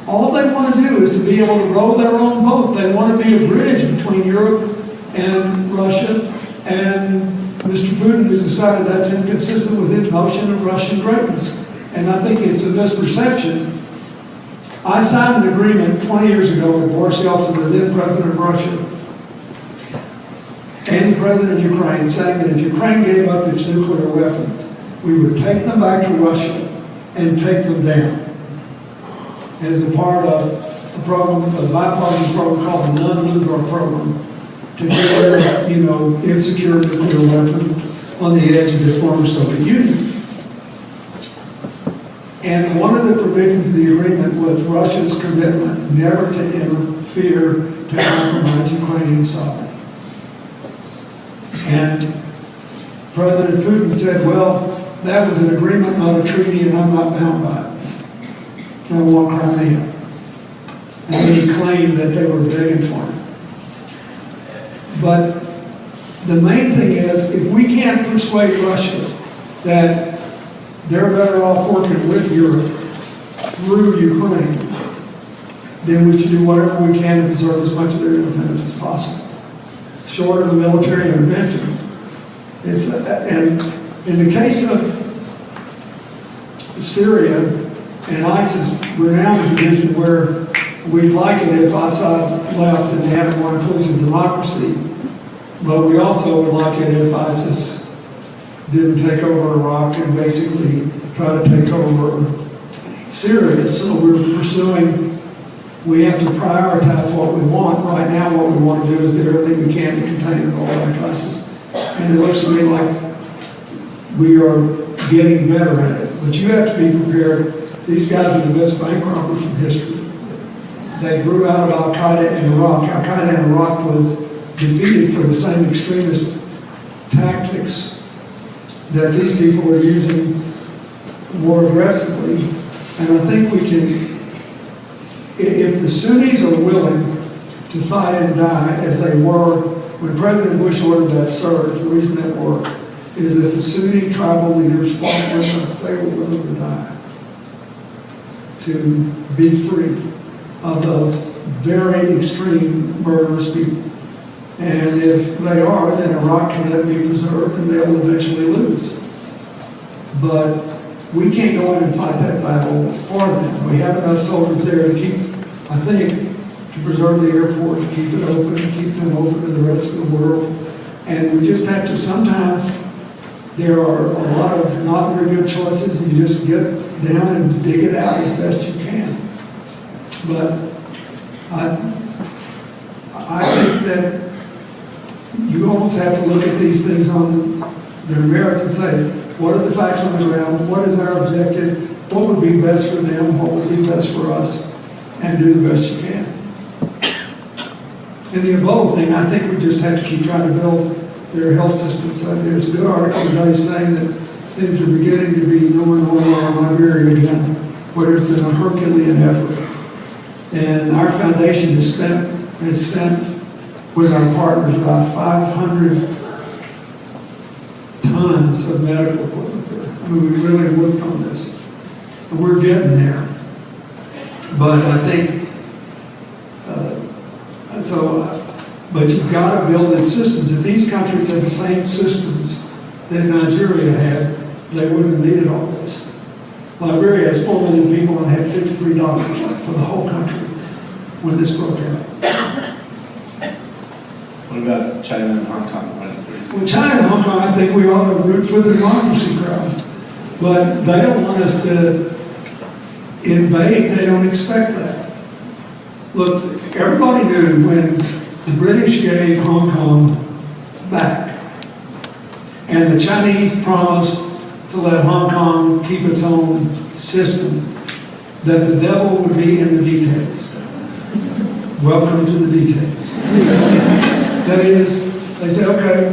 [SPEAKER 2] All they want to do is to be able to row their own boat. They want to be a bridge between Europe and Russia. And Mr. Putin has decided that's inconsistent with his notion of Russian greatness. And I think it's a misperception. I signed an agreement 20 years ago with Boris Yeltsin, the then president of Russia, and the president of Ukraine, saying that if Ukraine gave up its nuclear weapons, we would take them back to Russia and take them down as a part of a program, a bipartisan program called the Non-Nuclear Program, to get rid of, insecure nuclear weapons on the edge of the former Soviet Union. And one of the provisions of the agreement was Russia's commitment never to interfere to compromise Ukrainian sovereignty. And President Putin said, well, that was an agreement, not a treaty, and I'm not bound by it. I want Crimea. And then he claimed that they were begging for him. But the main thing is, if we can't persuade Russia that they're better off working with Europe through Ukraine, then we should do whatever we can to preserve as much of their independence as possible, short of a military intervention. And in the case of Syria and ISIS, we're now in a position where we'd like it if Assad left and they had a more inclusive democracy, but we also would like it if ISIS didn't take over Iraq and basically try to take over Syria. So we're pursuing, we have to prioritize what we want. Right now what we want to do is do everything we can to contain and roll back ISIS. And it looks to me like we are getting better at it. But you have to be prepared. These guys are the best bank robbers in history. They grew out of Al-Qaeda in Iraq. Al-Qaeda in Iraq was defeated for the same extremist tactics that these people are using more aggressively. And I think we can, if the Sunnis are willing to fight and die as they were when President Bush ordered that surge, the reason that worked is that the Sunni tribal leaders fought with us. They were willing to die to be free of those very extreme murderous people. And if they are, then Iraq cannot be preserved and they'll eventually lose. But we can't go in and fight that battle for them. We have enough soldiers there to keep, I think, to preserve the airport, to keep it open, to keep them open to the rest of the world. And we just have to, sometimes there are a lot of not very good choices, and you just get down and dig it out as best you can. But I think that you almost have to look at these things on their merits and say, what are the facts on the ground? What is our objective? What would be best for them? What would be best for us? And do the best you can. And the Ebola thing, I think we just have to keep trying to build their health systems. There's a good article today saying that things are beginning to be going on in Liberia again, where there's been a Herculean effort. And our foundation has sent with our partners about 500 tons of medical equipment there. I mean, we really worked on this. And we're getting there. But I think, but you've got to build in systems. If these countries had the same systems that Nigeria had, they wouldn't have needed all this. Liberia has 4 million people and had 53 doctors for the whole country when this broke out.
[SPEAKER 3] What about China and Hong Kong?
[SPEAKER 2] Well, China and Hong Kong, I think we ought to root for the democracy crowd. But they don't want us to invade. They don't expect that. Look, everybody knew when the British gave Hong Kong back, and the Chinese promised to let Hong Kong keep its own system, that the devil would be in the details. Welcome to the details. That is, they said, okay,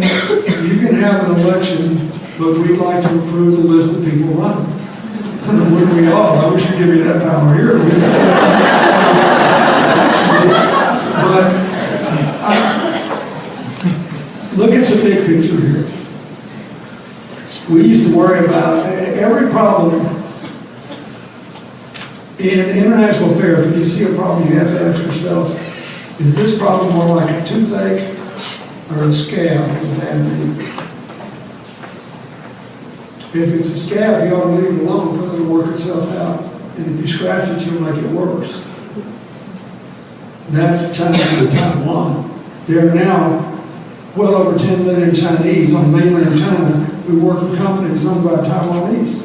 [SPEAKER 2] you can have an election, but we'd like to approve the list of people running. Wouldn't we all? I wish you'd give me that power here. But look at the big picture here. We used to worry about every problem in international affairs. When you see a problem, you have to ask yourself, is this problem more like a toothache or a scab with a bad name? If it's a scab, you ought to leave it alone because it'll work itself out. And if you scratch it, you'll make it worse. That's China and Taiwan. There are now well over 10 million Chinese on mainland China who work for companies owned by Taiwanese.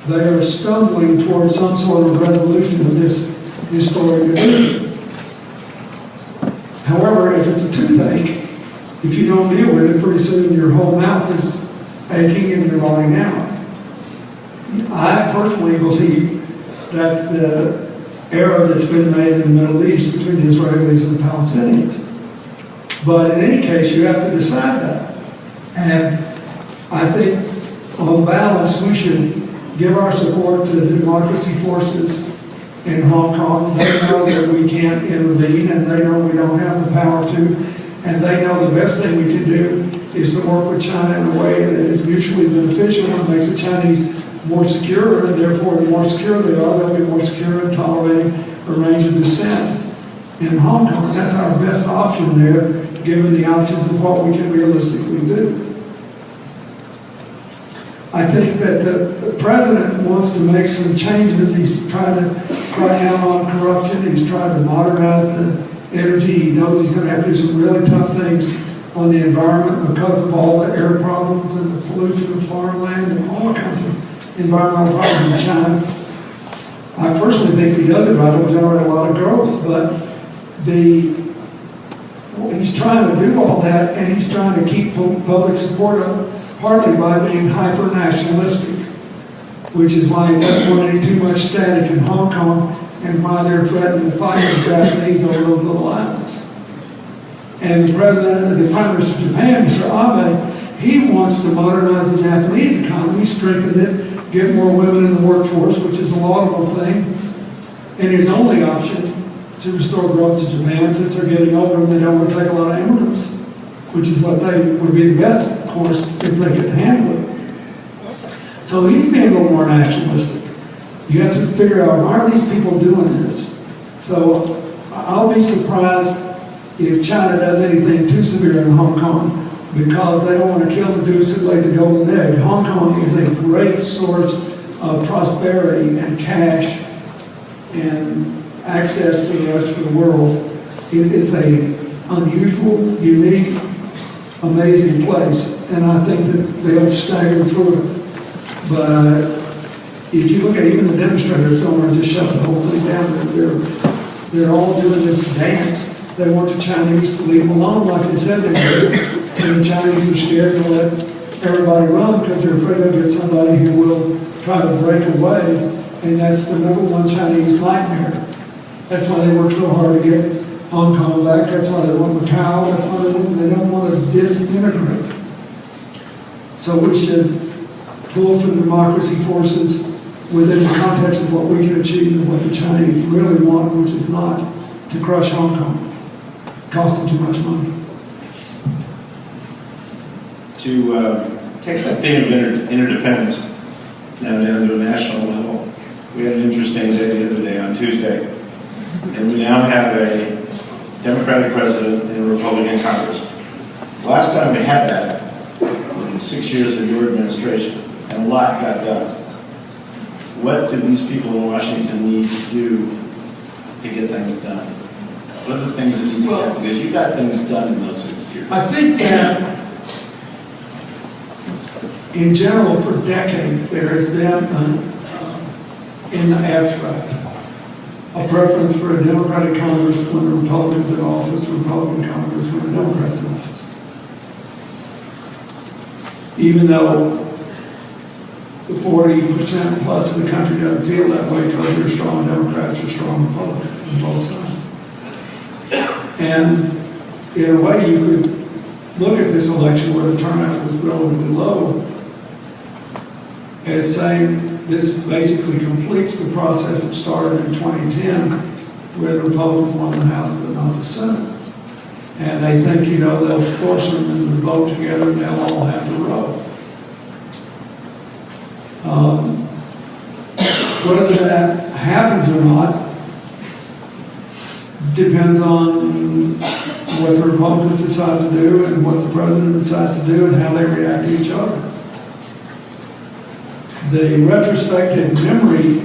[SPEAKER 2] They are stumbling towards some sort of resolution of this historic issue. However, if it's a toothache, if you don't deal with it, pretty soon your whole mouth is aching and you're rotting out. I personally believe that's the error that's been made in the Middle East between the Israelis and the Palestinians. But in any case, you have to decide that. And I think, on balance, we should give our support to the democracy forces in Hong Kong. They know that we can't intervene, and they know we don't have the power to. And they know the best thing we can do is to work with China in a way that is mutually beneficial and makes the Chinese more secure, and therefore the more secure they are, they'll be more secure in tolerating a range of dissent in Hong Kong. That's our best option there, given the options of what we can realistically do. I think that the president wants to make some changes. He's trying to crack down on corruption. He's trying to modernize the energy. He knows he's going to have to do some really tough things on the environment because of all the air problems and the pollution of farmland and all kinds of environmental problems in China. I personally think if he does it right, it'll generate a lot of growth, but he's trying to do all that, and he's trying to keep public support up, partly by being hyper-nationalistic, which is why he doesn't want any too much static in Hong Kong, and why they're threatening to fight the Japanese over those little islands. And the Prime Minister of Japan, Mr. Abe, he wants to modernize the Japanese economy, strengthen it, get more women in the workforce, which is a laudable thing, and his only option to restore growth to Japan, since they're getting older and they don't want to take a lot of immigrants, which is what they would be the best at. of course, if they could handle it. So he's being a little more nationalistic. You have to figure out, why are these people doing this? So I'll be surprised if China does anything too severe in Hong Kong, because they don't want to kill the goose that laid the golden egg. Hong Kong is a great source of prosperity and cash and access to the rest of the world. It's a unusual, unique, amazing place, and I think that they'll stagger through it. But if you look at even the demonstrators, don't want to just shut the whole thing down. They're all doing this dance. They want the Chinese to leave them alone like they said they would. And the Chinese are scared to let everybody run because they're afraid they'll get somebody who will try to break away. And that's the number one Chinese nightmare. That's why they work so hard to get Hong Kong back. That's why they want Macau. That's why they don't want to disintegrate. So we should pull for the democracy forces within the context of what we can achieve and what the Chinese really want, which is not to crush Hong Kong. It costs them too much money.
[SPEAKER 3] To take that theme of interdependence now down to a national level, we had an interesting day the other day on Tuesday, and we now have a Democratic president and a Republican Congress. Last time we had that, in 6 years of your administration, and a lot got done. What do these people in Washington need to do to get things done? What are the things that need to happen? Because you got things done in those 6 years.
[SPEAKER 2] I think that in general, for decades, there has been, in the abstract, a preference for a Democratic Congress when the Republicans in office, a Republican Congress when the Democrats in office. Even though the 40% plus of the country doesn't feel that way because they're strong Democrats or strong Republicans on both sides. And in a way, you could look at this election where the turnout was relatively low as saying this basically completes the process that started in 2010 where the Republicans won the House but not the Senate. And they think, they'll force them to vote together and they'll all have to row. Whether that happens or not depends on what the Republicans decide to do and what the president decides to do and how they react to each other. The retrospective memory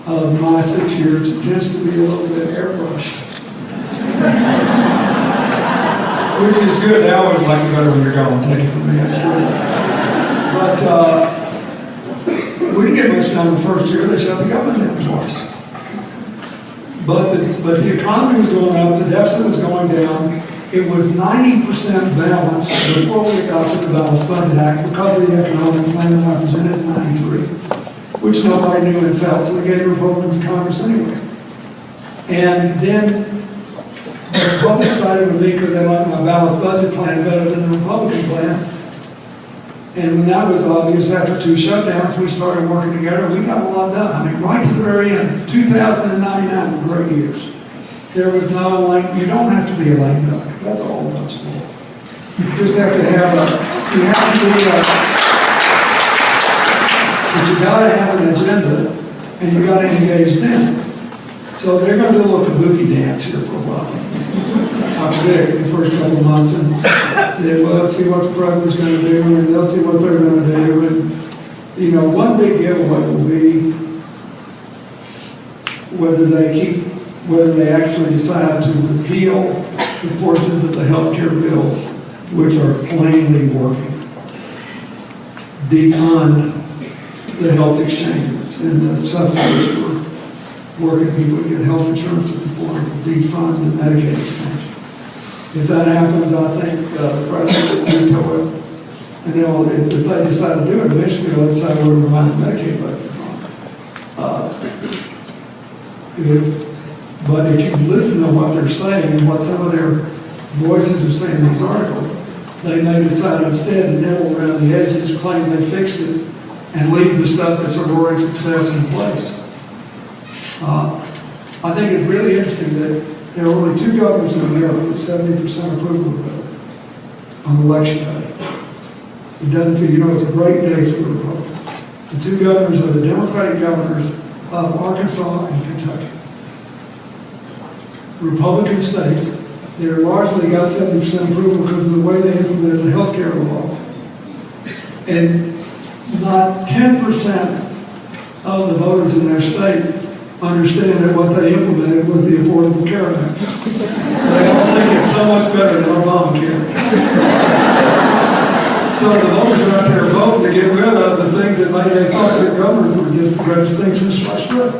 [SPEAKER 2] of my 6 years tends to be a little bit airbrushed. Which is good. I always like it better when you're going. Take it from me. But we didn't get much done the first year. They shut the government down twice. But the economy was going up. The deficit was going down. It was 90% balanced before we adopted the Balanced Budget Act because of the economic plan that I presented in '93, which nobody knew and felt, so they gave Republicans in Congress anyway. And then the Republicans sided with me because they liked my balanced budget plan better than the Republican plan. And when that was obvious, after 2 shutdowns, we started working together. We got a lot done. I mean, right to the very end, 2000 and 99 were great years. There was no lame, you don't have to be a lame duck. That's all much more. You just have to have but you gotta have an agenda and you gotta engage them. So they're gonna do a little kabuki dance here for a while. I predict the first couple of months, and then let's see what the president's going to do, and let's see what they're going to do. And one big giveaway will be whether they actually decide to repeal the portions of the health care bill which are plainly working, defund the health exchanges and the subsidies for working people to get health insurance that's affordable, defund the Medicaid exchange. If that happens, I think the president will veto it. And if they decide to do it, eventually they'll decide where we're running Medicaid budget from. But if you listen to what they're saying and what some of their voices are saying in these articles, they may decide instead to nibble around the edges, claim they fixed it, and leave the stuff that's a roaring success in place. I think it's really interesting that there are only 2 governors in America with 70% approval rating on election day. It doesn't feel, it's a great day for the Republicans. The two governors are the Democratic governors of Arkansas and Kentucky. Republican states, they're largely got 70% approval because of the way they implemented the health care law. And not 10% of the voters in their state understand that what they implemented was the Affordable Care Act. They all think it's so much better than Obamacare. So the voters are out there voting to get rid of the things that they thought their governors were just the greatest things since sliced bread.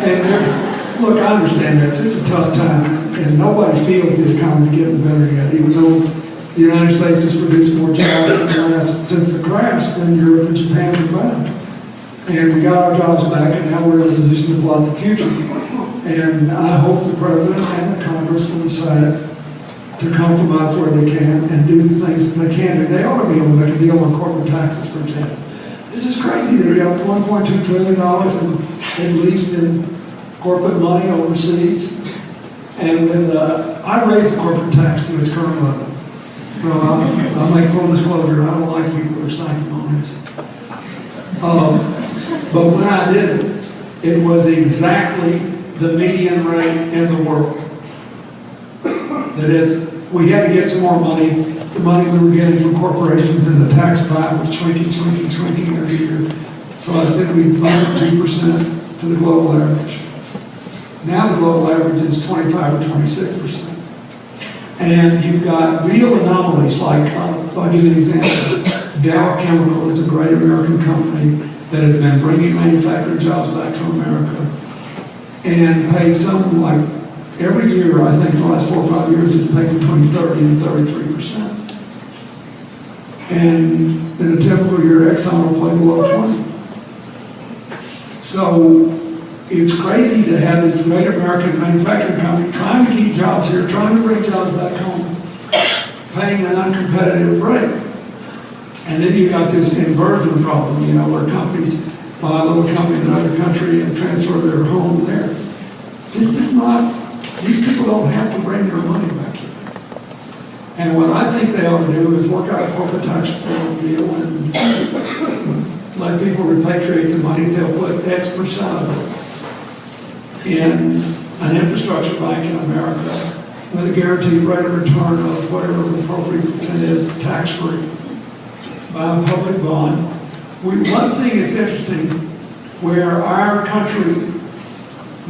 [SPEAKER 2] And look, I understand that. It's a tough time, and nobody feels the economy getting better yet, even though the United States has produced more jobs since the crash than Europe and Japan combined. And we got our jobs back, and now we're in a position to plot the future. And I hope the President and the Congress will decide to compromise where they can and do the things that they can. And they ought to be able to make a deal on corporate taxes, for example. This is crazy. They got $1.2 trillion at least in corporate money overseas. And when I raised the corporate tax to its current level. So I'll make full disclosure. I don't like people who are signing on this. But when I did it, it was exactly the median rate in the world. That is, we had to get some more money. The money we were getting from corporations and the tax pie was shrinking every year. So I said we bumped 3% to the global average. Now the global average is 25 or 26%. And you've got real anomalies like, I'll give you an example. Dow Chemical is a great American company that has been bringing manufacturing jobs back to America and paid something like, every year, I think the last 4 or 5 years, it's paid between 30 and 33%. And in a typical year, Exxon will play below 20. So it's crazy to have this great American manufacturing company trying to keep jobs here, trying to bring jobs back home, paying an uncompetitive rate. And then you got this inversion problem, where companies buy a little company in another country and transfer their home there. This is not, these people don't have to bring their money back here. And what I think they ought to do is work out a corporate tax reform deal and let people repatriate the money. They'll put X% of it in an infrastructure bank in America with a guaranteed rate of return of whatever the appropriate percent is, tax-free. By a public bond. One thing that's interesting, where our country,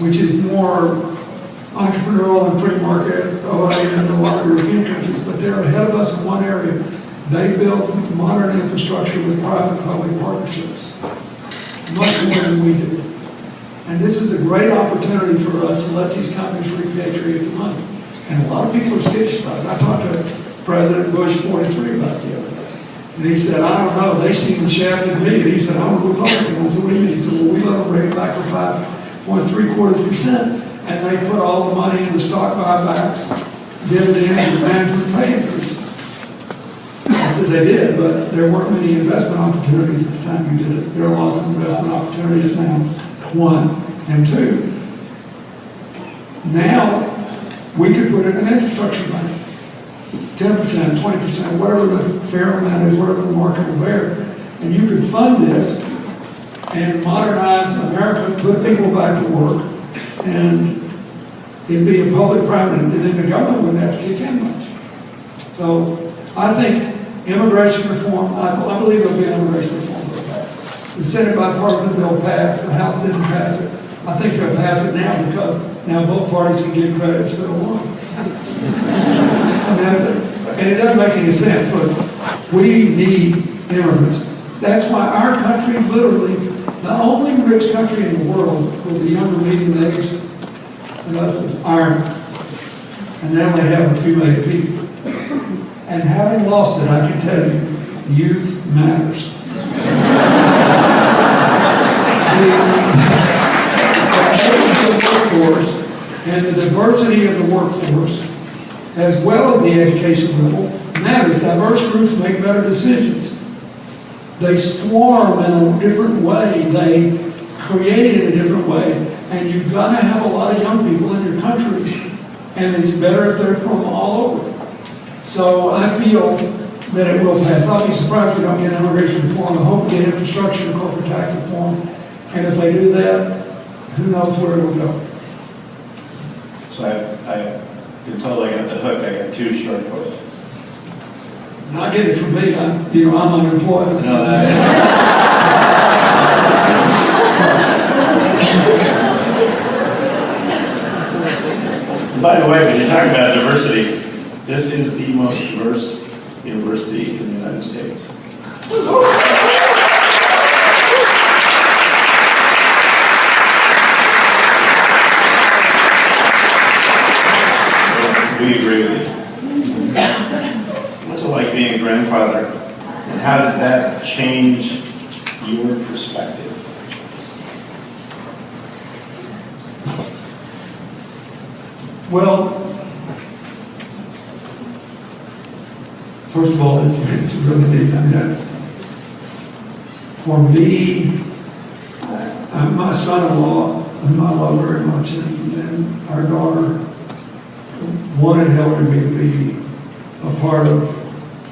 [SPEAKER 2] which is more entrepreneurial and free market than a lot of European countries, but they're ahead of us in one area. They build modern infrastructure with private-public partnerships, much more than we do. And this is a great opportunity for us to let these companies repatriate the money. And a lot of people are skittish about it. I talked to President Bush 43 about the other day. And he said, I don't know, they seem shafted me. And he said, I'm a Republican. I said, what do you mean? He said, well, we let them bring it back for 5.75%. And they put all the money into stock buybacks, dividends, and management pay increases. I said they did, but there weren't many investment opportunities at the time you did it. There are lots of investment opportunities now, 1 and 2. Now, we could put in an infrastructure bank. 10%, 20%, whatever the fair amount is, whatever the market will bear. And you could fund this and modernize America, put people back to work, and it'd be a public-private, and then the government wouldn't have to kick in much. So I think immigration reform, I believe there'll be an immigration reform bill passed. The Senate bipartisan bill passed, the House didn't pass it. I think they'll pass it now because now both parties can get credit instead of one. And it doesn't make any sense, but we need immigrants. That's why our country, literally, the only rich country in the world with the younger median age than us is Ireland. And they only have a few million people. And having lost it, I can tell you, youth matters. The workforce and the diversity of the workforce, as well as the education level, matters. Diverse groups make better decisions. They swarm in a different way. They create in a different way. And you've got to have a lot of young people in your country. And it's better if they're from all over. So I feel that it will pass. I'll be surprised if we don't get immigration reform. I hope we get infrastructure and corporate tax reform. And if they do that, who knows where it will go.
[SPEAKER 3] So I've been told I got the hook. I got two short questions.
[SPEAKER 2] Not get it from me. I'm unemployed.
[SPEAKER 3] No, that By the way, when you talk about diversity, this is the most diverse university in the United States. We agree with you. What's it like being a grandfather, and how did that change your perspective?
[SPEAKER 2] Well, first of all, it's really neat. I mean, for me, my son-in-law, whom I love very much, and our daughter wanted Hillary to be a part of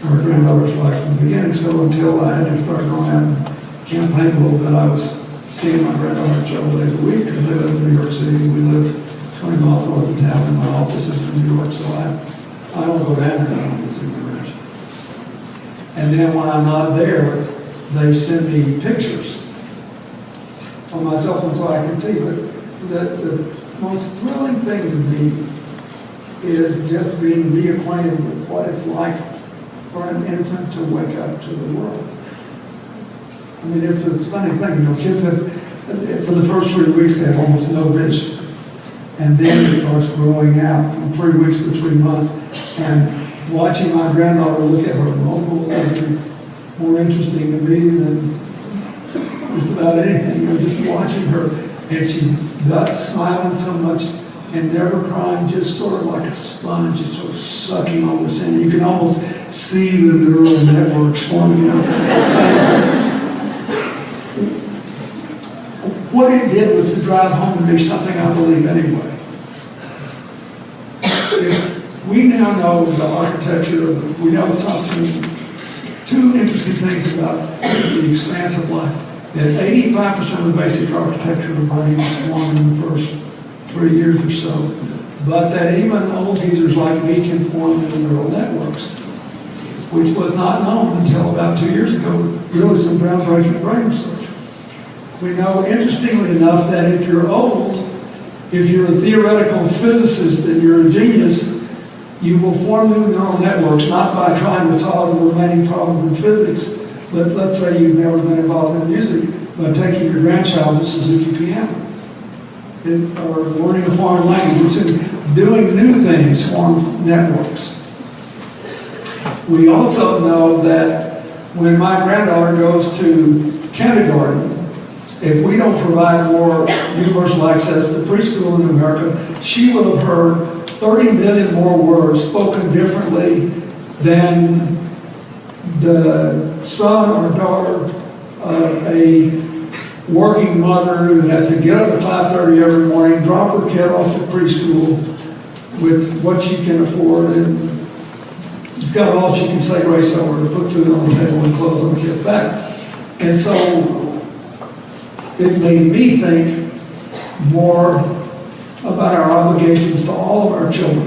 [SPEAKER 2] our granddaughter's life from the beginning. So until I had to start going out and campaign a little bit, I was seeing my granddaughter several days a week. Because they live in New York City. We live 20 miles north of town, and my office is in New York, so I don't go down there. I don't get to see the ranch. And then when I'm not there, they send me pictures on my cell phone so I can see. But the most thrilling thing to me is just being reacquainted with what it's like for an infant to wake up to the world. I mean, it's a stunning thing. You know, kids have, for the first 3 weeks, they have almost no vision. And then it starts growing out from 3 weeks to 3 months. And watching my granddaughter look at her mobile is more interesting to me than just about anything. You know, just watching her, and she does smiling so much and never crying, just sort of like a sponge, just sort of sucking all this in. You can almost see the neural networks forming, you know. What it did was to drive home to me something I believe anyway. We now know the architecture, we know something, two interesting things about the expanse of life. That 85% of the basic architecture of the brain is formed in the first 3 years or so. But that even old geezers like me can form new neural networks, which was not known until about 2 years ago. Really some groundbreaking brain research. We know, interestingly enough, that if you're old, if you're a theoretical physicist and you're a genius, you will form new neural networks, not by trying to solve the remaining problems in physics, but let's say you've never been involved in music, by taking your grandchild to Suzuki piano, or learning a foreign language. It's in doing new things, form networks. We also know that when my granddaughter goes to kindergarten, if we don't provide more universal access to preschool in America, she will have heard 30 million more words spoken differently than the son or daughter of a working mother who has to get up at 5:30 every morning, drop her kid off at preschool with what she can afford, and it's got all she can say grace over to put food on the table and clothes on the kid's back. And so it made me think more about our obligations to all of our children.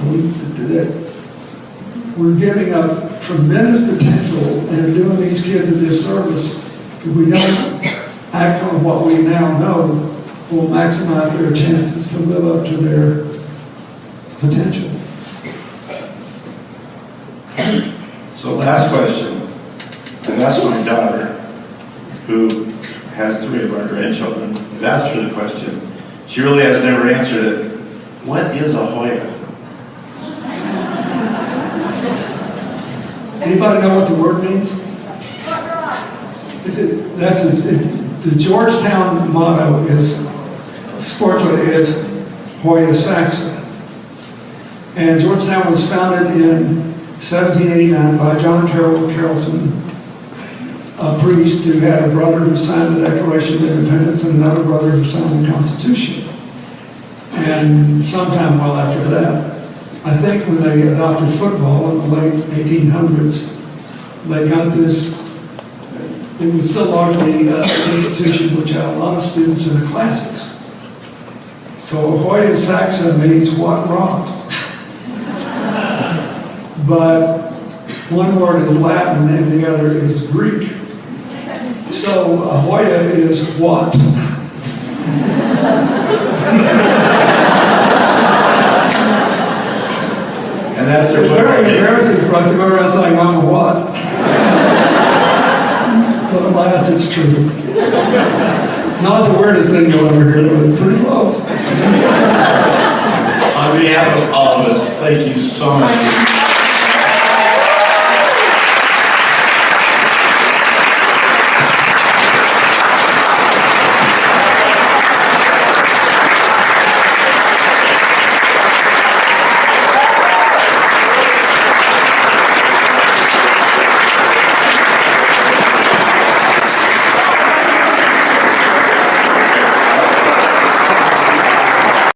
[SPEAKER 2] We're giving up tremendous potential and doing these kids a disservice if we don't act on what we now know will maximize their chances to live up to their potential.
[SPEAKER 3] So last question, and that's my daughter, who has 3 of our grandchildren. I've asked her the question. She really has never answered it. What is a Hoya?
[SPEAKER 2] Anybody know what the word means? The Georgetown motto is, sportsman is Hoya Saxa. And Georgetown was founded in 1789 by John Carrollton, a priest who had a brother who signed the Declaration of Independence and another brother who signed the Constitution. And sometime well after that, I think when they adopted football in the late 1800s, they got this, it was still largely an institution which had a lot of students in the classics. So Hoya Saxa means what rock? But one word is Latin and the other is Greek. So Hoya is what?
[SPEAKER 3] And that's
[SPEAKER 2] It's very embarrassing for us to go around saying I'm a what? But at last it's true. Not the weirdest thing you'll ever hear, but it's pretty close.
[SPEAKER 3] On behalf of all of us, thank you so much.